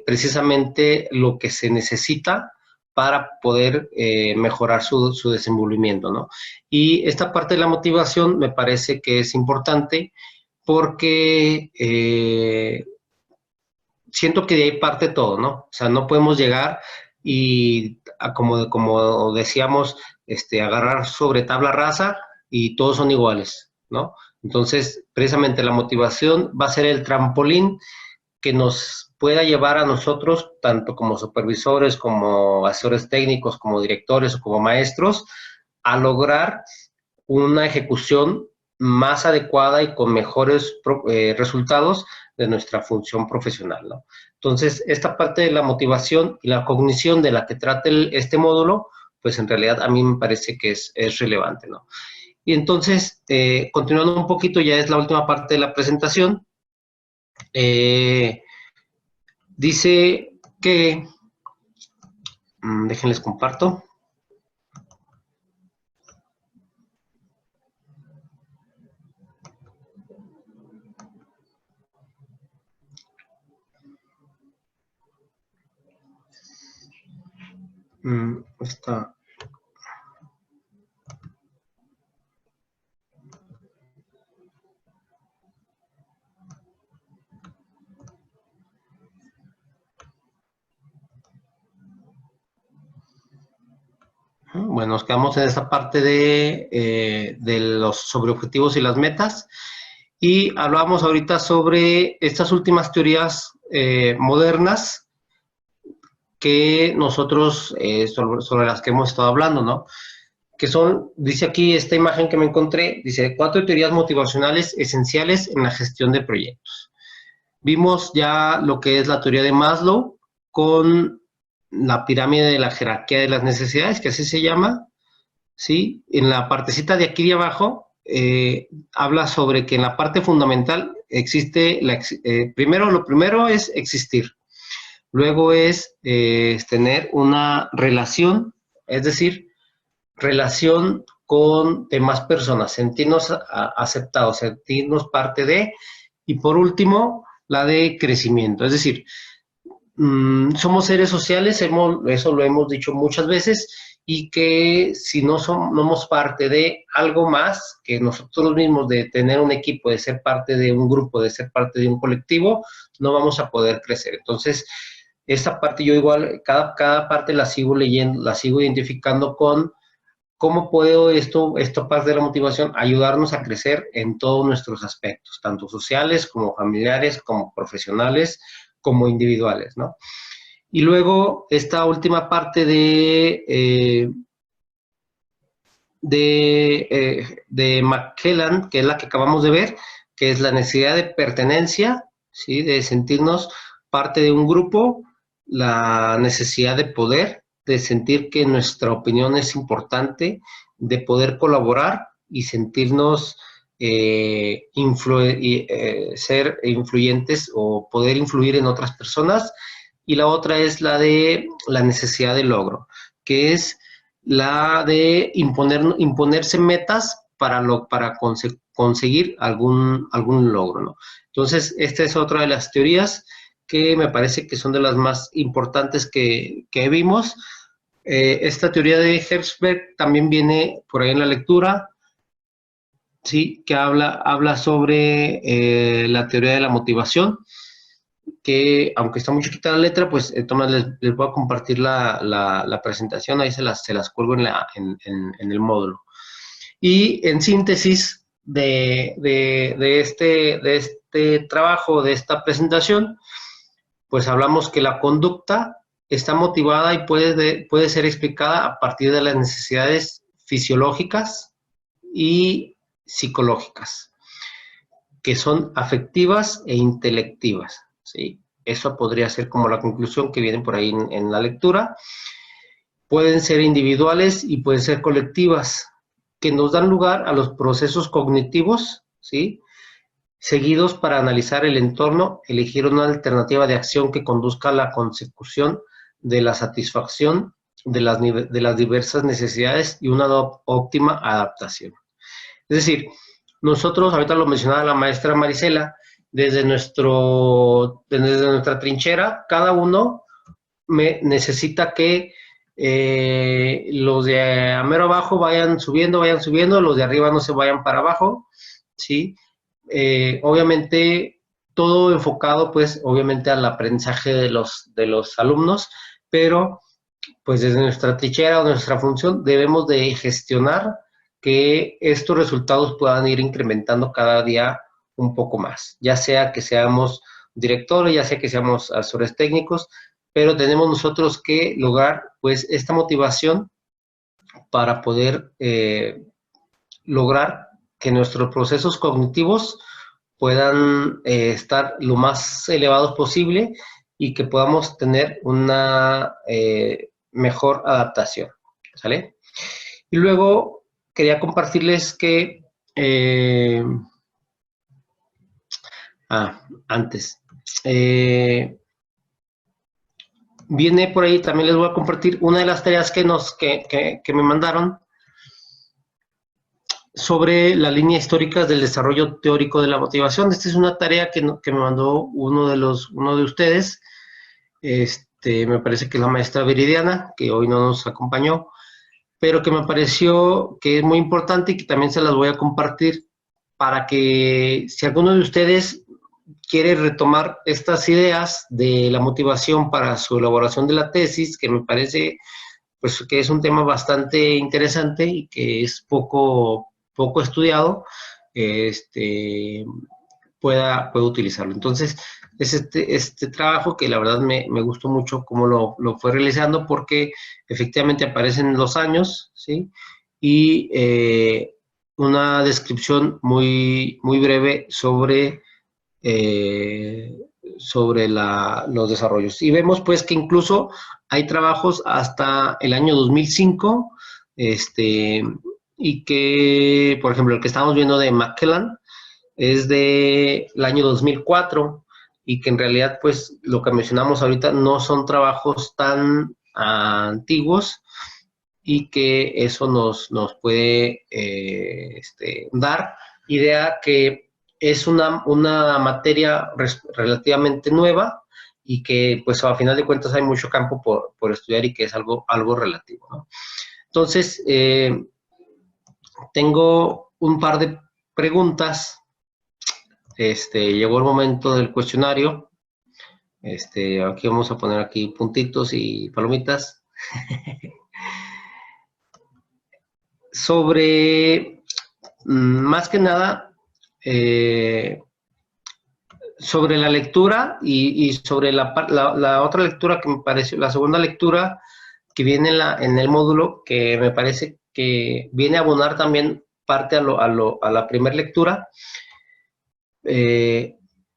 precisamente lo que se necesita para poder mejorar su desenvolvimiento, ¿no? Y esta parte de la motivación me parece que es importante, porque siento que de ahí parte todo, ¿no? O sea, no podemos llegar y, como decíamos, agarrar sobre tabla rasa y todos son iguales, ¿no? Entonces, precisamente la motivación va a ser el trampolín que nos pueda llevar a nosotros, tanto como supervisores, como asesores técnicos, como directores o como maestros, a lograr una ejecución más adecuada y con mejores resultados de nuestra función profesional, ¿no? Entonces, esta parte de la motivación y la cognición de la que trata este módulo, pues en realidad a mí me parece que es relevante, ¿no? Y entonces, continuando un poquito, ya es la última parte de la presentación. Dice que, déjenles comparto. Está. Bueno, nos quedamos en esta parte de los sobre objetivos y las metas. Y hablamos ahorita sobre estas últimas teorías modernas que nosotros, sobre las que hemos estado hablando, ¿no? Que son, dice aquí esta imagen que me encontré, dice 4 teorías motivacionales esenciales en la gestión de proyectos. Vimos ya lo que es la teoría de Maslow con la pirámide de la jerarquía de las necesidades, que así se llama, ¿sí? En la partecita de aquí de abajo habla sobre que en la parte fundamental existe, lo primero es existir, luego es tener una relación, es decir, relación con demás personas, sentirnos aceptados, sentirnos parte de, y por último, la de crecimiento, es decir, somos seres sociales, eso lo hemos dicho muchas veces, y que si no somos parte de algo más que nosotros mismos, de tener un equipo, de ser parte de un grupo, de ser parte de un colectivo, no vamos a poder crecer. Entonces, esta parte yo igual, cada parte la sigo leyendo, la sigo identificando con cómo puedo esta parte de la motivación ayudarnos a crecer en todos nuestros aspectos, tanto sociales como familiares, como profesionales, como individuales, ¿no? Y luego esta última parte de McClelland, que es la que acabamos de ver, que es la necesidad de pertenencia, ¿sí? De sentirnos parte de un grupo, la necesidad de poder, de sentir que nuestra opinión es importante, de poder colaborar y sentirnos ser influyentes o poder influir en otras personas. Y la otra es la de la necesidad de logro, que es la de imponerse metas para conseguir algún logro, ¿no? Entonces, esta es otra de las teorías que me parece que son de las más importantes que vimos. Esta teoría de Herzberg también viene por ahí en la lectura, ¿sí? Que habla sobre la teoría de la motivación, que aunque está muy chiquita la letra, pues Tomás, les voy a compartir la presentación, ahí se las cuelgo en el módulo. Y en síntesis de este trabajo, de esta presentación, pues hablamos que la conducta está motivada y puede ser explicada a partir de las necesidades fisiológicas y psicológicas, que son afectivas e intelectivas, ¿sí? Eso podría ser como la conclusión que viene por ahí en la lectura. Pueden ser individuales y pueden ser colectivas, que nos dan lugar a los procesos cognitivos, ¿sí? Seguidos para analizar el entorno, elegir una alternativa de acción que conduzca a la consecución de la satisfacción de las diversas necesidades y una óptima adaptación. Es decir, nosotros, ahorita lo mencionaba la maestra Marisela, desde nuestra trinchera, cada uno necesita que los de a mero abajo vayan subiendo, los de arriba no se vayan para abajo, ¿sí? Obviamente, todo enfocado, pues, obviamente al aprendizaje de los alumnos, pero, pues, desde nuestra trinchera o nuestra función, debemos de gestionar que estos resultados puedan ir incrementando cada día un poco más, ya sea que seamos directores, ya sea que seamos asesores técnicos, pero tenemos nosotros que lograr, pues, esta motivación para poder lograr que nuestros procesos cognitivos puedan estar lo más elevados posible y que podamos tener una mejor adaptación, ¿sale? Y luego quería compartirles que antes viene por ahí, también les voy a compartir una de las tareas que me mandaron sobre la línea histórica del desarrollo teórico de la motivación. Esta es una tarea que me mandó uno de ustedes, me parece que es la maestra Viridiana, que hoy no nos acompañó, pero que me pareció que es muy importante y que también se las voy a compartir para que si alguno de ustedes quiere retomar estas ideas de la motivación para su elaboración de la tesis, que me parece pues que es un tema bastante interesante y que es poco estudiado, pueda utilizarlo. Entonces, es este trabajo que la verdad me gustó mucho cómo lo fue realizando, porque efectivamente aparecen los años, ¿sí? Y una descripción muy breve sobre los desarrollos. Y vemos pues que incluso hay trabajos hasta el año 2005, y que, por ejemplo, el que estamos viendo de McKellan es del año 2004, y que en realidad pues lo que mencionamos ahorita no son trabajos tan antiguos, y que eso nos puede dar idea que es una materia relativamente nueva, y que pues a final de cuentas hay mucho campo por estudiar, y que es algo relativo, ¿no? Entonces, tengo un par de preguntas. Llegó el momento del cuestionario. Aquí vamos a poner aquí puntitos y palomitas. Sobre, más que nada, sobre la lectura y sobre la otra lectura que me pareció, la segunda lectura que viene en el módulo, que me parece que viene a abonar también parte a la primera lectura,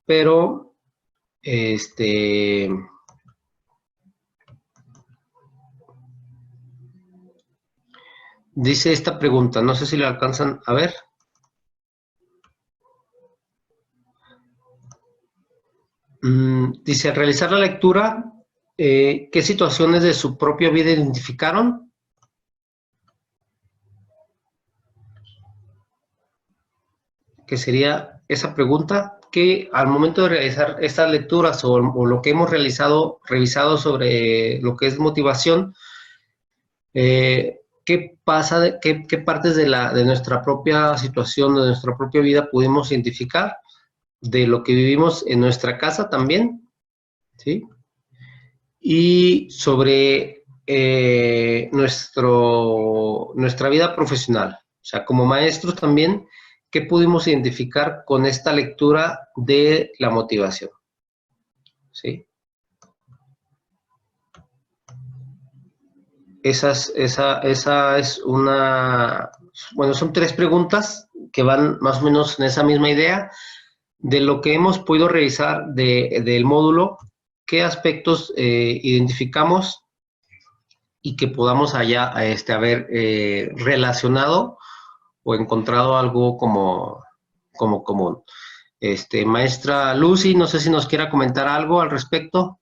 pero dice esta pregunta, no sé si la alcanzan a ver. Dice, al realizar la lectura, ¿qué situaciones de su propia vida identificaron? Que sería esa pregunta, que al momento de realizar estas lecturas o lo que hemos revisado sobre lo que es motivación, ¿qué pasa, qué partes de nuestra propia situación, de nuestra propia vida pudimos identificar, de lo que vivimos en nuestra casa también, ¿sí? Y sobre nuestra vida profesional, o sea, como maestros también, ¿qué pudimos identificar con esta lectura de la motivación? ¿Sí? Esa es una, bueno, son 3 preguntas que van más o menos en esa misma idea. De lo que hemos podido revisar del módulo, ¿qué aspectos identificamos y que podamos haber relacionado o encontrado algo como común? Maestra Lucy, no sé si nos quiera comentar algo al respecto.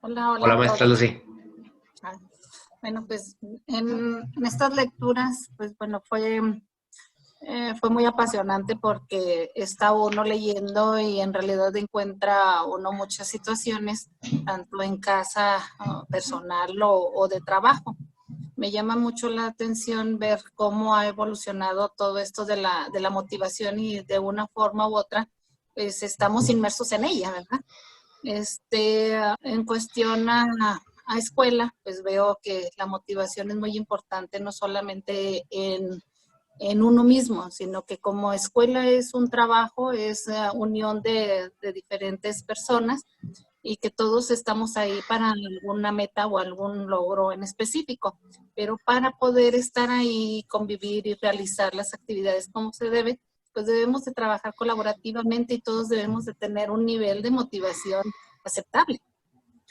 Hola, Hola, a maestra todos. Lucy. Bueno, pues en estas lecturas, pues bueno, fue muy apasionante, porque está uno leyendo y en realidad encuentra uno muchas situaciones, tanto en casa, personal o de trabajo. Me llama mucho la atención ver cómo ha evolucionado todo esto de la motivación, y de una forma u otra, pues estamos inmersos en ella, ¿verdad? En cuestión a escuela, pues veo que la motivación es muy importante, no solamente en uno mismo, sino que como escuela es un trabajo, es unión de diferentes personas, y que todos estamos ahí para alguna meta o algún logro en específico. Pero para poder estar ahí, convivir y realizar las actividades como se debe, pues debemos de trabajar colaborativamente, y todos debemos de tener un nivel de motivación aceptable.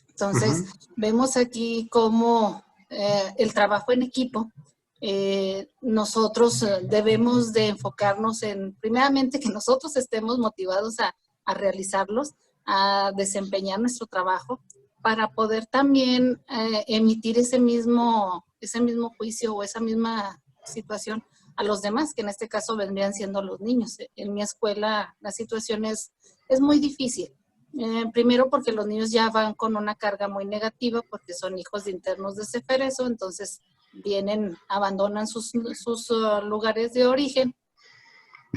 Entonces, vemos aquí cómo el trabajo en equipo, nosotros debemos de enfocarnos en, primeramente, que nosotros estemos motivados a realizarlos, a desempeñar nuestro trabajo, para poder también emitir ese mismo juicio o esa misma situación a los demás, que en este caso vendrían siendo los niños. En mi escuela la situación es muy difícil. Primero porque los niños ya van con una carga muy negativa, porque son hijos de internos de Ceferezo, entonces vienen, abandonan sus lugares de origen,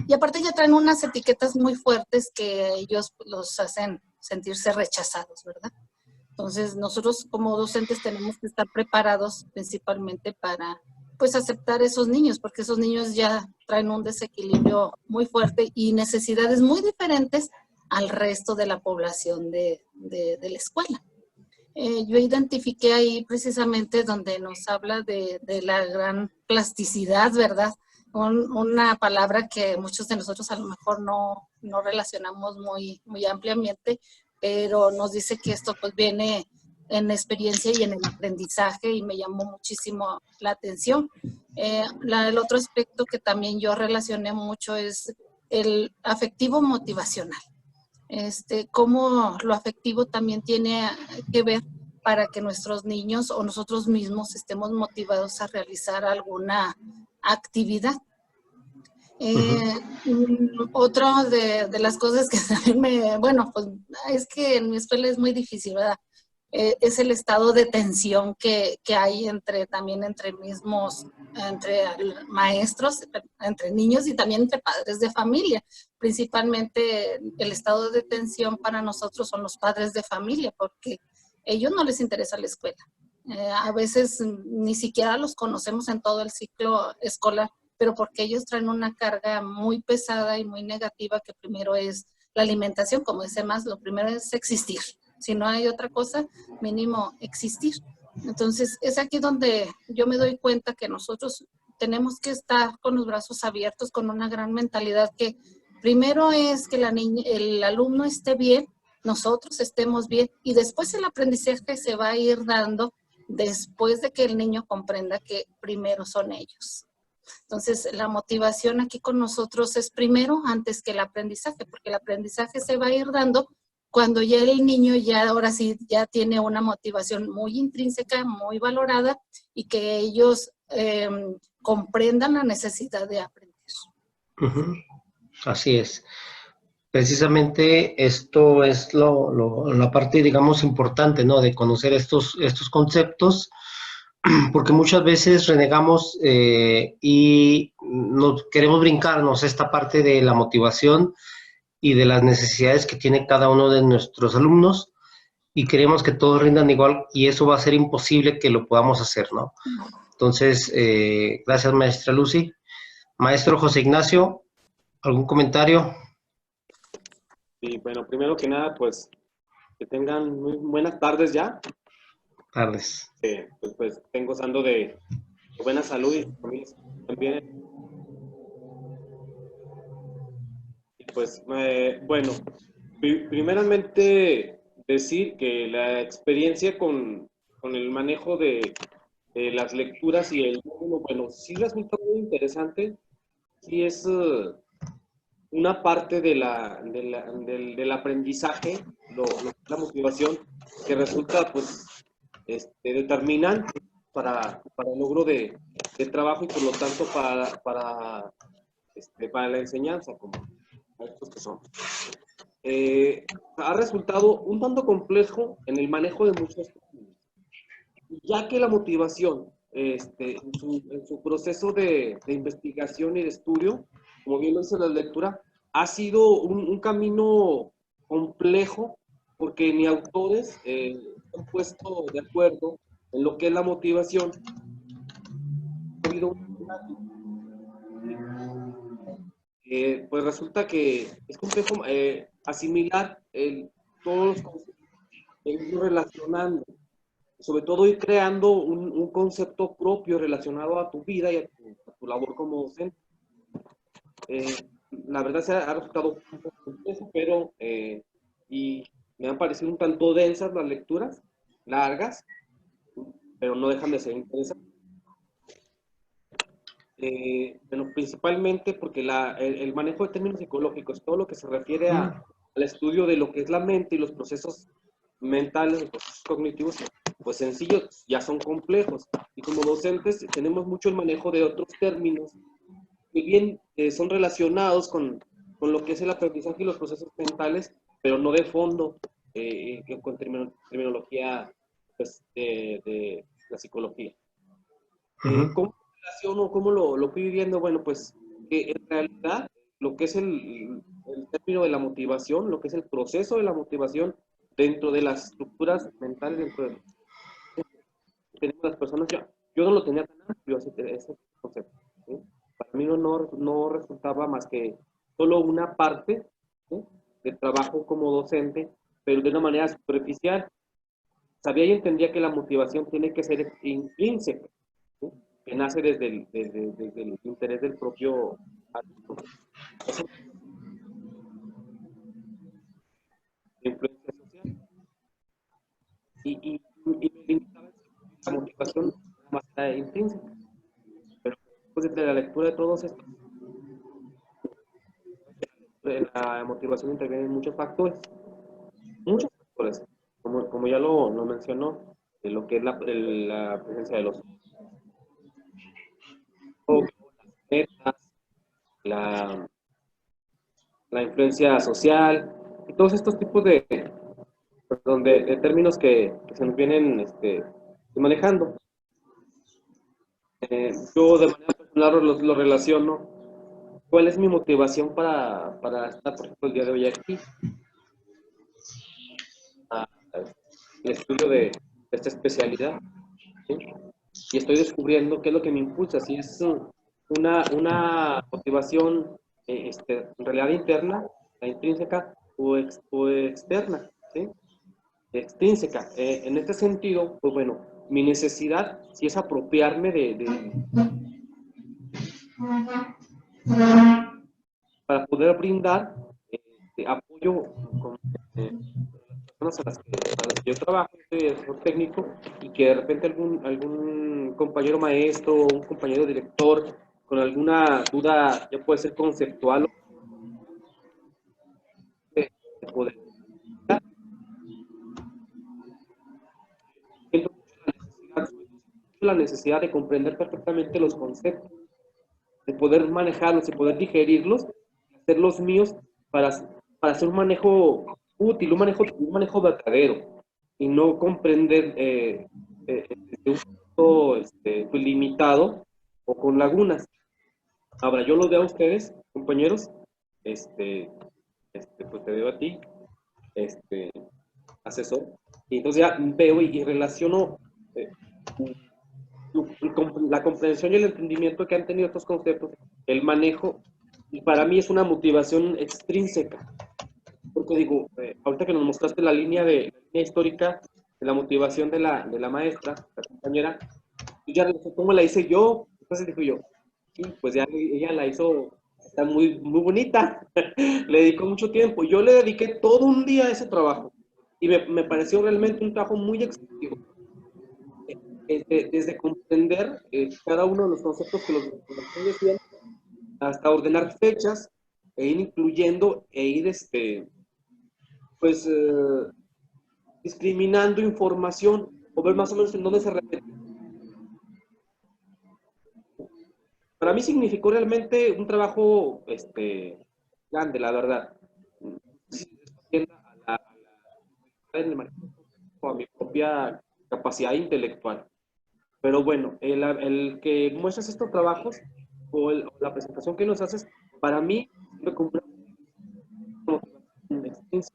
y aparte ya traen unas etiquetas muy fuertes que ellos los hacen sentirse rechazados, ¿verdad? Entonces, nosotros como docentes tenemos que estar preparados principalmente para, pues, aceptar esos niños, porque esos niños ya traen un desequilibrio muy fuerte y necesidades muy diferentes al resto de la población de la escuela. Yo identifiqué ahí precisamente donde nos habla de la gran plasticidad, ¿verdad? Una palabra que muchos de nosotros a lo mejor no relacionamos muy ampliamente, pero nos dice que esto pues viene en la experiencia y en el aprendizaje y me llamó muchísimo la atención. El otro aspecto que también yo relacioné mucho es el afectivo motivacional. Cómo lo afectivo también tiene que ver para que nuestros niños o nosotros mismos estemos motivados a realizar alguna actividad. Otro de las cosas que también bueno, pues es que en mi escuela es muy difícil, ¿verdad? Es el estado de tensión que hay también entre mismos, entre maestros, entre niños y también entre padres de familia. Principalmente el estado de tensión para nosotros son los padres de familia, porque a ellos no les interesa la escuela. A veces ni siquiera los conocemos en todo el ciclo escolar, pero porque ellos traen una carga muy pesada y muy negativa, que primero es la alimentación, como dice más, lo primero es existir. Si no hay otra cosa, mínimo existir. Entonces, es aquí donde yo me doy cuenta que nosotros tenemos que estar con los brazos abiertos, con una gran mentalidad que primero es que el alumno esté bien, nosotros estemos bien, y después el aprendizaje se va a ir dando después de que el niño comprenda que primero son ellos. Entonces, la motivación aquí con nosotros es primero antes que el aprendizaje, porque el aprendizaje se va a ir dando cuando ya el niño ahora sí ya tiene una motivación muy intrínseca, muy valorada, y que ellos comprendan la necesidad de aprender. Así es. Precisamente esto es la parte, digamos, importante, ¿no? De conocer estos conceptos, porque muchas veces renegamos y queremos brincarnos esta parte de la motivación y de las necesidades que tiene cada uno de nuestros alumnos, y queremos que todos rindan igual, y eso va a ser imposible que lo podamos hacer, ¿no? Entonces, gracias, maestra Lucy. Maestro José Ignacio, ¿algún comentario? Y bueno, primero que nada, pues que tengan muy buenas tardes ya. Tardes. Pues estén gozando de buena salud y también. Y pues, bueno, primeramente decir que la experiencia con el manejo de las lecturas y el módulo, bueno, sí resulta muy interesante. Sí es una parte del aprendizaje, la motivación, que resulta pues determinante para el logro de trabajo y por lo tanto para la enseñanza, como estos que son. Ha resultado un tanto complejo en el manejo de muchos términos, ya que la motivación en su proceso de investigación y de estudio, como bien lo dice la lectura, ha sido un camino complejo, porque ni autores han puesto de acuerdo en lo que es la motivación. Ha habido pues resulta que es complejo asimilar todos los conceptos, ir relacionando, sobre todo ir creando un concepto propio relacionado a tu vida y a tu labor como docente. La verdad se ha resultado un poco complejo, pero y me han parecido un tanto densas las lecturas, largas, pero no dejan de ser interesantes. Bueno, principalmente porque el manejo de términos psicológicos, todo lo que se refiere al estudio de lo que es la mente y los procesos mentales, los procesos cognitivos, pues sencillos, ya son complejos. Y como docentes tenemos mucho el manejo de otros términos que bien son relacionados con lo que es el aprendizaje y los procesos mentales, pero no de fondo, con terminología pues, de la psicología. ¿Cómo relaciono, cómo lo fui viviendo? Bueno, pues en realidad lo que es el término de la motivación, lo que es el proceso de la motivación, dentro de las estructuras mentales, dentro de tenemos las personas, yo no lo tenía tan amplio ese concepto, ¿sí? Para mí no resultaba más que solo una parte, ¿sí?, del trabajo como docente, pero de una manera superficial. Sabía y entendía que la motivación tiene que ser intrínseca, ¿sí?, que nace desde el interés del propio alumno. Influencia social. Y me limitaba la motivación de una manera intrínseca. Pero después de la lectura de todos estos, en la motivación intervienen muchos factores, como ya lo mencionó, de lo que es la presencia de los ojos, las metas, la influencia social, y todos estos tipos de términos que se nos vienen manejando. Yo de manera personal lo relaciono. ¿Cuál es mi motivación para estar, por ejemplo, el día de hoy aquí? El estudio de esta especialidad, ¿sí? Y estoy descubriendo qué es lo que me impulsa, si es una motivación en realidad interna, la intrínseca, o externa, ¿sí?, extrínseca. En este sentido, pues bueno, mi necesidad si es apropiarme para poder brindar apoyo con personas a las que yo trabajo, soy asesor técnico, y que de repente algún compañero maestro o un compañero director con alguna duda, ya puede ser conceptual, de poder. Siento la necesidad de comprender perfectamente los conceptos, de poder manejarlos y poder digerirlos, hacerlos míos para hacer un manejo útil, un manejo verdadero, y no comprender desde un punto pues, limitado o con lagunas. Ahora, yo lo veo a ustedes, compañeros, pues te veo a ti, asesor, y entonces ya veo y relaciono la comprensión y el entendimiento que han tenido estos conceptos, el manejo, y para mí es una motivación extrínseca. Porque digo, ahorita que nos mostraste la línea histórica de la motivación de la maestra, la compañera, yo ya cómo la hice yo, entonces digo yo, sí, pues ya ella la hizo, está muy, muy bonita, le dedicó mucho tiempo, yo le dediqué todo un día a ese trabajo, y me pareció realmente un trabajo muy exhaustivo. Desde comprender cada uno de los conceptos que los decían, hasta ordenar fechas, e ir incluyendo, e ir pues discriminando información, o ver más o menos en dónde se repite. Para mí significó realmente un trabajo grande, la verdad. A mi propia capacidad intelectual. Pero bueno, el que muestras estos trabajos o la presentación que nos haces, para mí sirve como una experiencia,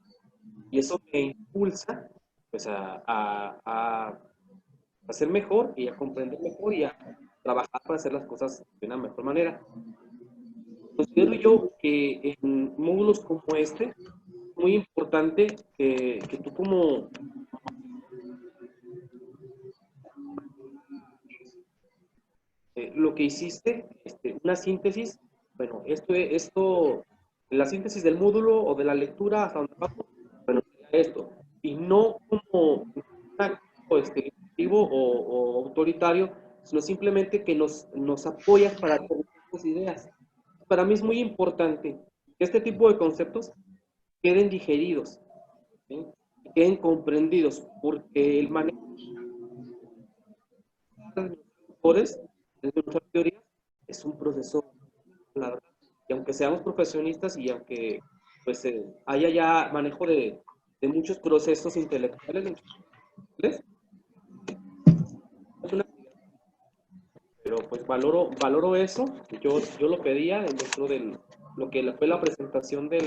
y eso me impulsa pues a ser mejor y a comprender mejor y a trabajar para hacer las cosas de una mejor manera. Considero yo que en módulos como este es muy importante que tú como lo que hiciste, una síntesis, bueno, la síntesis del módulo o de la lectura hasta donde vamos, bueno, esto, y no como un acto directivo o autoritario, sino simplemente que nos apoya para tener estas ideas. Para mí es muy importante que este tipo de conceptos queden digeridos, ¿sí?, queden comprendidos, porque el manejo de nuestras teorías es un proceso, la verdad, y aunque seamos profesionistas y aunque pues haya ya manejo de muchos procesos intelectuales, pero pues valoro eso. Yo lo pedía dentro de lo que fue la presentación de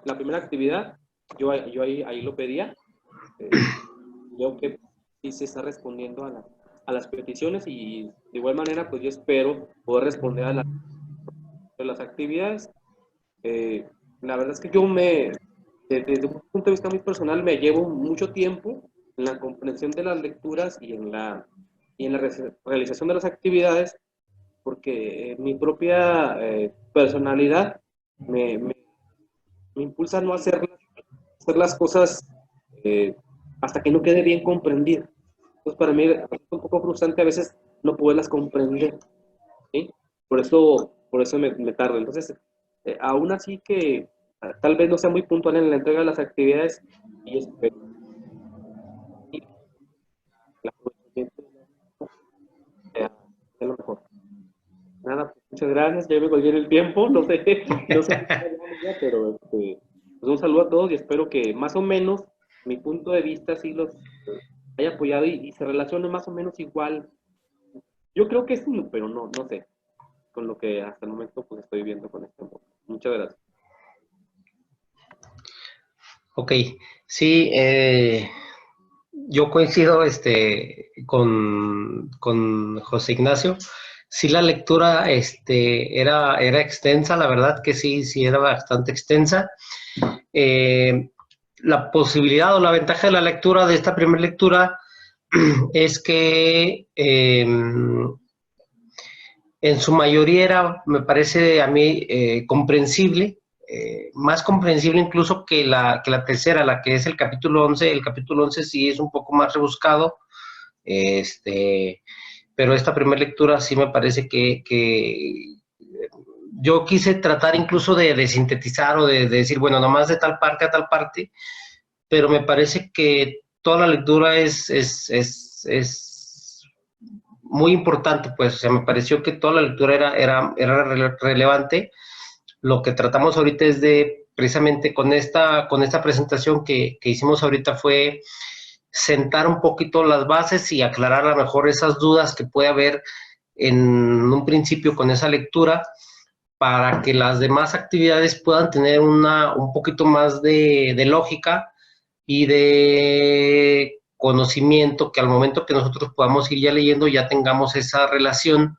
la primera actividad, yo ahí lo pedía. Creo que sí se está respondiendo a las peticiones y de igual manera, pues yo espero poder responder a las actividades. La verdad es que desde un punto de vista muy personal, me llevo mucho tiempo en la comprensión de las lecturas y en la realización de las actividades, porque mi propia personalidad me impulsa a no hacer las cosas hasta que no quede bien comprendida. Entonces, para mí es un poco frustrante a veces no poderlas comprender, ¿sí? Por eso me tardo. Entonces, aún así que tal vez no sea muy puntual en la entrega de las actividades, y espero el aprovechamiento sea lo mejor. Nada, pues, muchas gracias, ya me colgué en el tiempo, no sé ya, pero pues un saludo a todos y espero que más o menos mi punto de vista sí los haya apoyado y se relacione más o menos igual. Yo creo que sí, pero no sé, con lo que hasta el momento pues estoy viendo con este enfoque. Muchas gracias. Ok, sí, yo coincido con José Ignacio. Sí, la lectura era extensa, la verdad que sí era bastante extensa. La posibilidad o la ventaja de la lectura, de esta primera lectura, es que en su mayoría era, me parece a mí, comprensible, más comprensible incluso que la tercera, la que es el capítulo 11. El capítulo 11 sí es un poco más rebuscado, pero esta primera lectura sí me parece que yo quise tratar incluso de sintetizar o de decir, bueno, nomás de tal parte a tal parte, pero me parece que toda la lectura es muy importante, pues, o sea, me pareció que toda la lectura era relevante. Lo que tratamos ahorita es precisamente con esta presentación que hicimos ahorita, fue sentar un poquito las bases y aclarar a lo mejor esas dudas que puede haber en un principio con esa lectura, para que las demás actividades puedan tener un poquito más de lógica y de conocimiento, que al momento que nosotros podamos ir ya leyendo, ya tengamos esa relación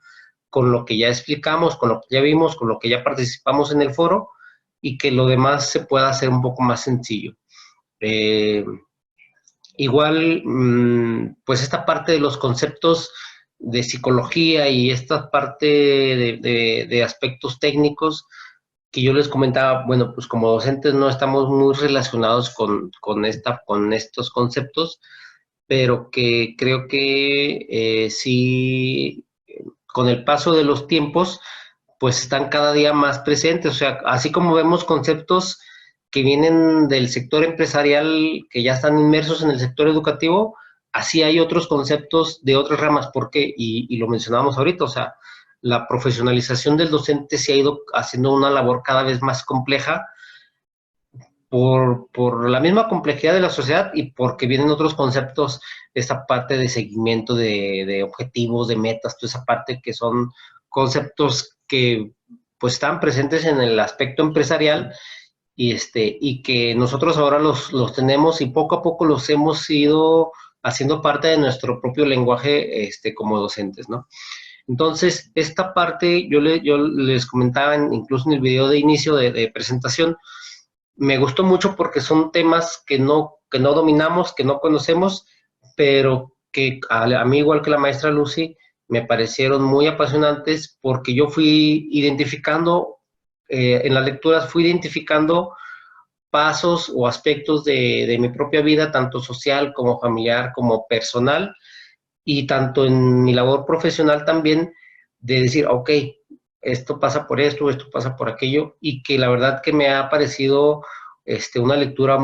con lo que ya explicamos, con lo que ya vimos, con lo que ya participamos en el foro, y que lo demás se pueda hacer un poco más sencillo. Igual, pues esta parte de los conceptos de psicología y esta parte de aspectos técnicos que yo les comentaba, bueno, pues como docentes no estamos muy relacionados con estos conceptos, pero que creo que sí, con el paso de los tiempos, pues están cada día más presentes. O sea, así como vemos conceptos que vienen del sector empresarial, que ya están inmersos en el sector educativo, así hay otros conceptos de otras ramas, porque, y lo mencionábamos ahorita, o sea, la profesionalización del docente se ha ido haciendo una labor cada vez más compleja por la misma complejidad de la sociedad y porque vienen otros conceptos, esta parte de seguimiento de objetivos, de metas, toda esa parte que son conceptos que pues están presentes en el aspecto empresarial y que nosotros ahora los tenemos y poco a poco los hemos ido haciendo parte de nuestro propio lenguaje como docentes, ¿no? Entonces, esta parte yo les comentaba incluso en el video de inicio de presentación, me gustó mucho porque son temas que no dominamos, que no conocemos, pero que a mí, igual que la maestra Lucy, me parecieron muy apasionantes, porque yo fui identificando, en las lecturas fui identificando pasos o aspectos de mi propia vida, tanto social como familiar, como personal, y tanto en mi labor profesional también, de decir, ok, esto pasa por esto pasa por aquello, y que la verdad que me ha parecido una lectura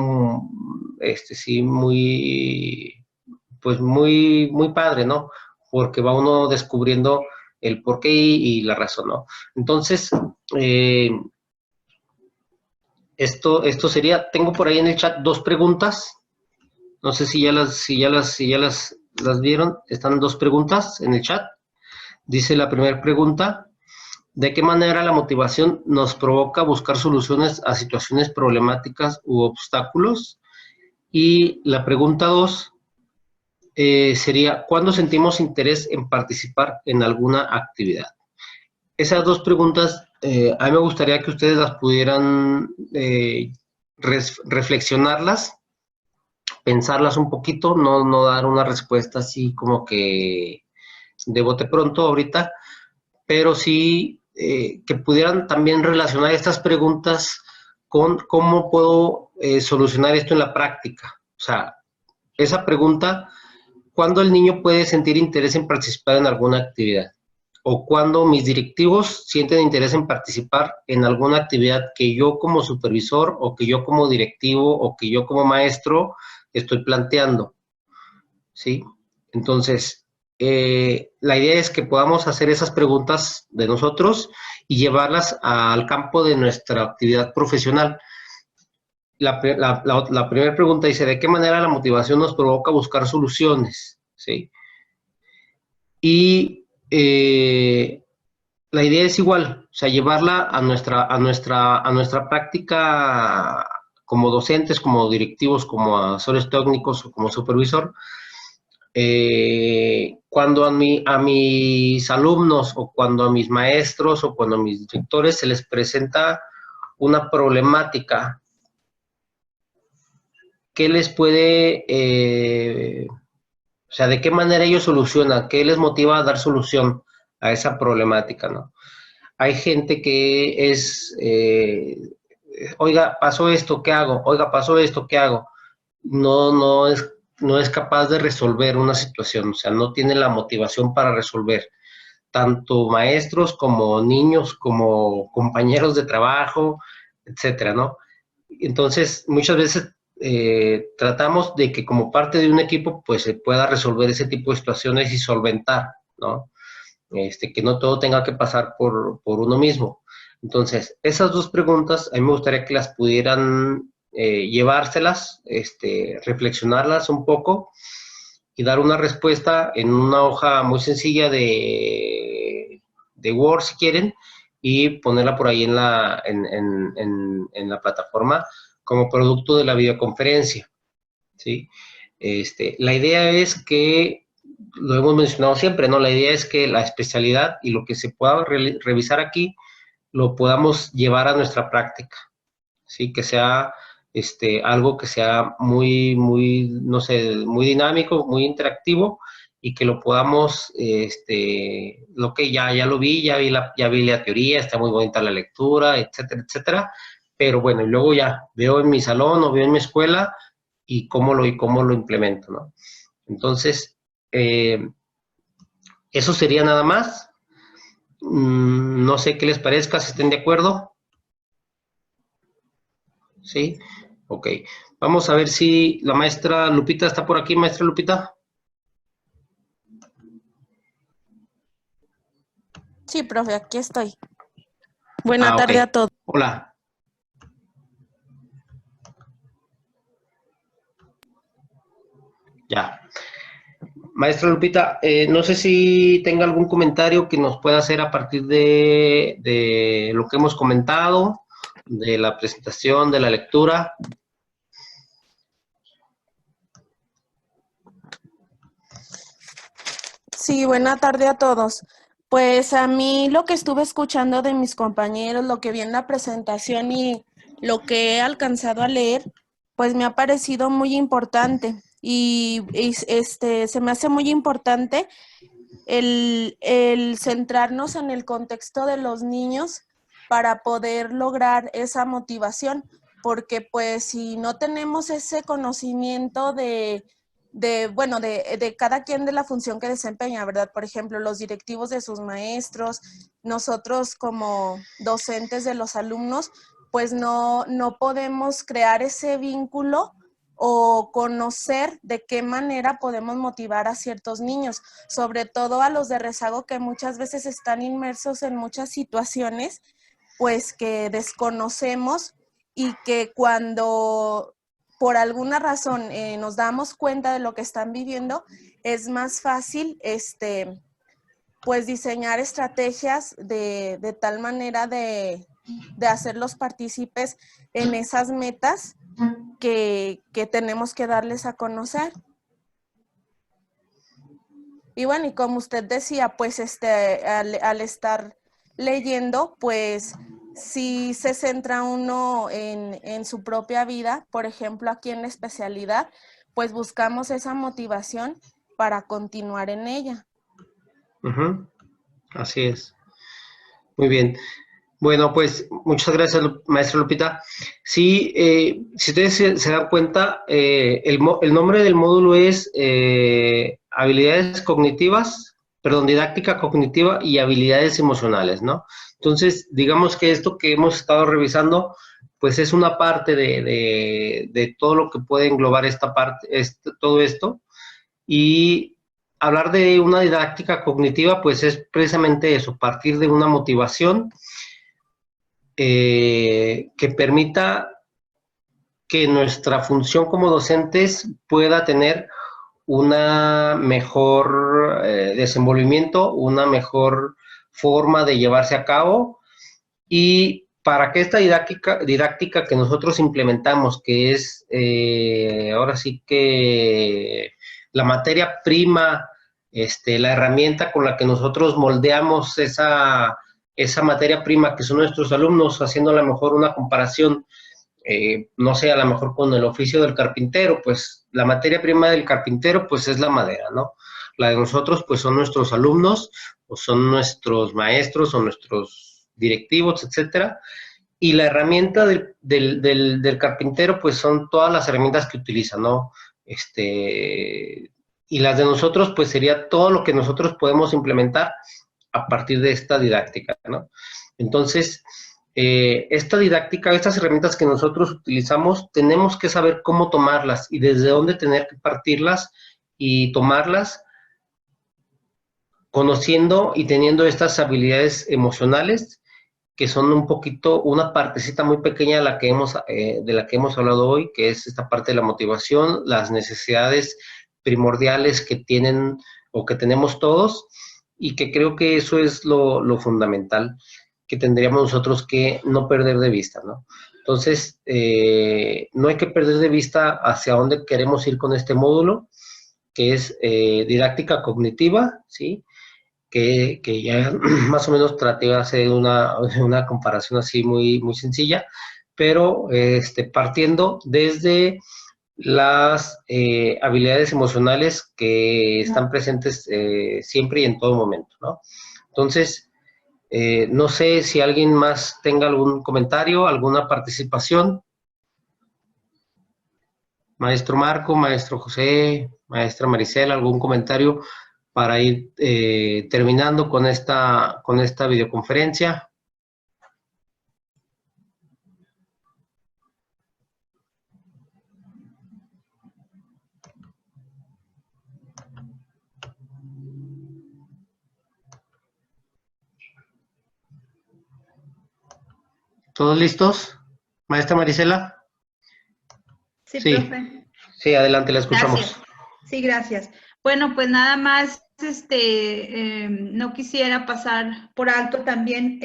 sí, muy, pues muy padre, ¿no? Porque va uno descubriendo el porqué y la razón, ¿no? Entonces, esto sería, tengo por ahí en el chat 2 preguntas, no sé si ya las vieron, están 2 preguntas en el chat. Dice la primera pregunta, ¿de qué manera la motivación nos provoca buscar soluciones a situaciones problemáticas u obstáculos? Y la pregunta 2 sería, ¿cuándo sentimos interés en participar en alguna actividad? Esas dos preguntas, a mí me gustaría que ustedes las pudieran reflexionarlas, pensarlas un poquito, no dar una respuesta así como que de bote pronto ahorita, pero sí que pudieran también relacionar estas preguntas con cómo puedo solucionar esto en la práctica. O sea, esa pregunta, ¿cuándo el niño puede sentir interés en participar en alguna actividad? O cuando mis directivos sienten interés en participar en alguna actividad que yo como supervisor o que yo como directivo o que yo como maestro estoy planteando, ¿sí? Entonces, la idea es que podamos hacer esas preguntas de nosotros y llevarlas al campo de nuestra actividad profesional. La primera pregunta dice, ¿de qué manera la motivación nos provoca buscar soluciones? ¿Sí? Y la idea es igual, o sea, llevarla a nuestra práctica como docentes, como directivos, como asesores técnicos o como supervisor. Cuando a mis alumnos o cuando a mis maestros o cuando a mis directores se les presenta una problemática, ¿qué les puede, o sea, de qué manera ellos solucionan, qué les motiva a dar solución a esa problemática, ¿no? Hay gente que es, oiga, pasó esto, ¿qué hago? Oiga, pasó esto, ¿qué hago? No es capaz de resolver una situación, o sea, no tiene la motivación para resolver, tanto maestros como niños, como compañeros de trabajo, etcétera, ¿no? Entonces, muchas veces tratamos de que como parte de un equipo, pues se pueda resolver ese tipo de situaciones y solventar, ¿no? Que no todo tenga que pasar por uno mismo. Entonces, esas dos preguntas, a mí me gustaría que las pudieran llevárselas, reflexionarlas un poco y dar una respuesta en una hoja muy sencilla de Word, si quieren, y ponerla por ahí en la plataforma como producto de la videoconferencia, ¿sí? La idea es que, lo hemos mencionado siempre, ¿no? La idea es que la especialidad y lo que se pueda revisar aquí lo podamos llevar a nuestra práctica, ¿sí? Que sea algo que sea muy, no sé, muy dinámico, muy interactivo y que lo podamos, lo que ya lo vi, ya vi la teoría, está muy bonita la lectura, etcétera, etcétera, pero bueno, y luego ya veo en mi salón o veo en mi escuela y cómo lo implemento, ¿no? Entonces, eso sería nada más. No sé qué les parezca, si estén de acuerdo. ¿Sí? Ok. Vamos a ver si la maestra Lupita está por aquí. Maestra Lupita. Sí, profe, aquí estoy. Buena tarde Ok. a todos. Hola. Ya. Maestra Lupita, no sé si tenga algún comentario que nos pueda hacer a partir de lo que hemos comentado, de la presentación, de la lectura. Sí, buena tarde a todos. Pues a mí lo que estuve escuchando de mis compañeros, lo que vi en la presentación y lo que he alcanzado a leer, pues me ha parecido muy importante y se me hace muy importante el centrarnos en el contexto de los niños para poder lograr esa motivación, porque pues si no tenemos ese conocimiento de cada quien de la función que desempeña, ¿verdad? Por ejemplo, los directivos de sus maestros, nosotros como docentes de los alumnos, pues no podemos crear ese vínculo o conocer de qué manera podemos motivar a ciertos niños, sobre todo a los de rezago que muchas veces están inmersos en muchas situaciones, pues que desconocemos y que cuando por alguna razón nos damos cuenta de lo que están viviendo, es más fácil pues diseñar estrategias de tal manera de hacerlos partícipes en esas metas que tenemos que darles a conocer. Y bueno, y como usted decía, pues al estar leyendo, pues si se centra uno en su propia vida, por ejemplo, aquí en la especialidad, pues buscamos esa motivación para continuar en ella. Así es. Muy bien. Bueno, pues muchas gracias, maestra Lupita. Sí, si ustedes se dan cuenta, el nombre del módulo es habilidades cognitivas, perdón, didáctica cognitiva y habilidades emocionales, ¿no? Entonces, digamos que esto que hemos estado revisando, pues es una parte de todo lo que puede englobar esta parte, todo esto. Y hablar de una didáctica cognitiva, pues es precisamente eso, partir de una motivación que permita que nuestra función como docentes pueda tener una mejor desenvolvimiento, una mejor forma de llevarse a cabo, y para que esta didáctica que nosotros implementamos, que es ahora sí que la materia prima, la herramienta con la que nosotros moldeamos esa materia prima que son nuestros alumnos, haciendo a lo mejor una comparación, no sé, a lo mejor con el oficio del carpintero, pues la materia prima del carpintero pues es la madera, ¿no? La de nosotros pues son nuestros alumnos, o son nuestros maestros, o nuestros directivos, etcétera. Y la herramienta del carpintero pues son todas las herramientas que utiliza, ¿no? Y las de nosotros pues sería todo lo que nosotros podemos implementar a partir de esta didáctica, ¿no? Entonces, esta didáctica, estas herramientas que nosotros utilizamos, tenemos que saber cómo tomarlas y desde dónde tener que partirlas y tomarlas, conociendo y teniendo estas habilidades emocionales, que son un poquito, una partecita muy pequeña de la que hemos hablado hoy, que es esta parte de la motivación, las necesidades primordiales que tienen o que tenemos todos, y que creo que eso es lo fundamental que tendríamos nosotros que no perder de vista, ¿no? Entonces, no hay que perder de vista hacia dónde queremos ir con este módulo, que es didáctica cognitiva, ¿sí? Que ya más o menos traté de hacer una comparación así muy, muy sencilla, pero partiendo desde las habilidades emocionales que están presentes siempre y en todo momento, ¿no? Entonces, no sé si alguien más tenga algún comentario, alguna participación. Maestro Marco, maestro José, maestra Maricela, algún comentario para ir terminando con esta videoconferencia. ¿Todos listos? Maestra Maricela. Sí, Sí, profe. sí, adelante, la escuchamos. Gracias. Sí, gracias. Bueno, pues nada más, no quisiera pasar por alto también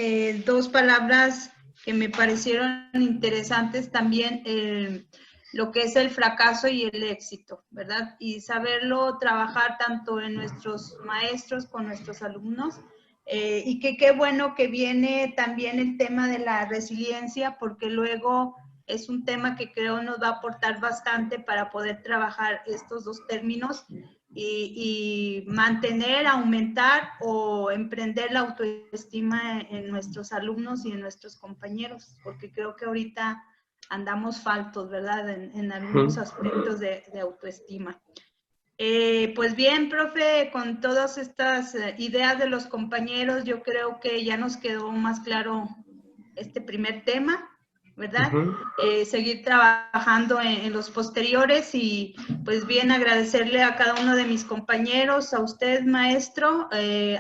dos palabras que me parecieron interesantes también, lo que es el fracaso y el éxito, ¿verdad? Y saberlo trabajar tanto en nuestros maestros con nuestros alumnos, y que qué bueno que viene también el tema de la resiliencia, porque luego es un tema que creo nos va a aportar bastante para poder trabajar estos dos términos y mantener, aumentar o emprender la autoestima en nuestros alumnos y en nuestros compañeros, porque creo que ahorita andamos faltos, ¿verdad? En algunos aspectos de autoestima. Pues bien, profe, con todas estas ideas de los compañeros, yo creo que ya nos quedó más claro este primer tema, ¿verdad? Seguir trabajando en los posteriores y pues bien agradecerle a cada uno de mis compañeros, a usted maestro,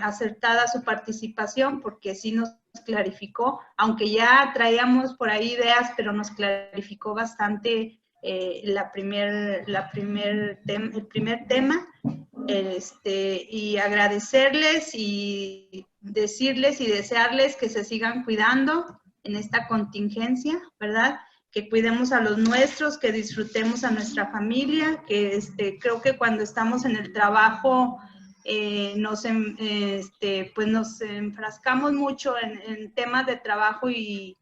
acertada su participación porque sí nos clarificó, aunque ya traíamos por ahí ideas, pero nos clarificó bastante el primer tema. y agradecerles y decirles y desearles que se sigan cuidando en esta contingencia, ¿verdad? Que cuidemos a los nuestros, que disfrutemos a nuestra familia, que creo que cuando estamos en el trabajo pues nos enfrascamos mucho en temas de trabajo y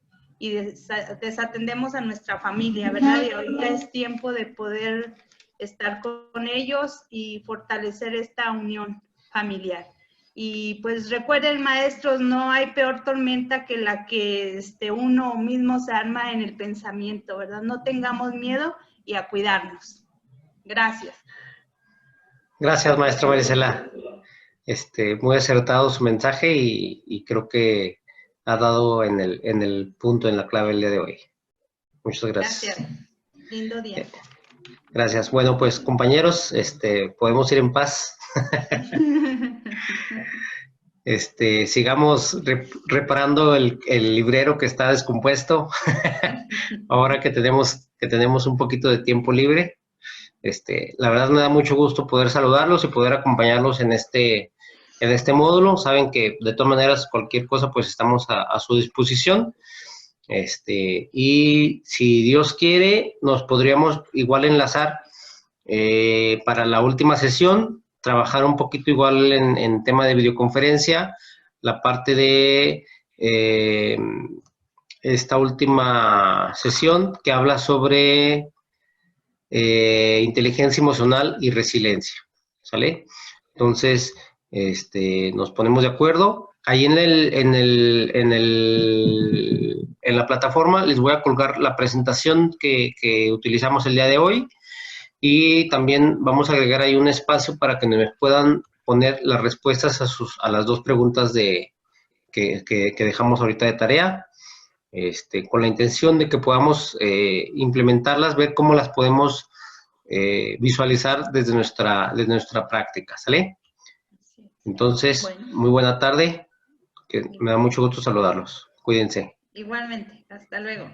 desatendemos a nuestra familia, ¿verdad? Y ahorita es tiempo de poder estar con ellos y fortalecer esta unión familiar. Y pues recuerden, maestros, no hay peor tormenta que la que uno mismo se arma en el pensamiento, ¿verdad? No tengamos miedo y a cuidarnos. Gracias. Gracias, maestra Marisela. Muy acertado su mensaje y creo que ha dado en el punto, en la clave el día de hoy. Muchas gracias. Gracias. Lindo día. Gracias. Bueno, pues compañeros, podemos ir en paz. Sigamos reparando el librero que está descompuesto. Ahora que tenemos un poquito de tiempo libre. La verdad me da mucho gusto poder saludarlos y poder acompañarlos en este módulo. Saben que de todas maneras cualquier cosa pues estamos a su disposición. Y si Dios quiere, nos podríamos igual enlazar para la última sesión, trabajar un poquito igual en tema de videoconferencia, la parte de esta última sesión que habla sobre inteligencia emocional y resiliencia, ¿sale? Entonces, nos ponemos de acuerdo. Ahí en la plataforma les voy a colgar la presentación que utilizamos el día de hoy y también vamos a agregar ahí un espacio para que me puedan poner las respuestas a las dos preguntas que dejamos ahorita de tarea, con la intención de que podamos implementarlas, ver cómo las podemos visualizar desde nuestra práctica, ¿sale? Entonces, bueno, muy buena tarde, que me da mucho gusto saludarlos. Cuídense. Igualmente, hasta luego.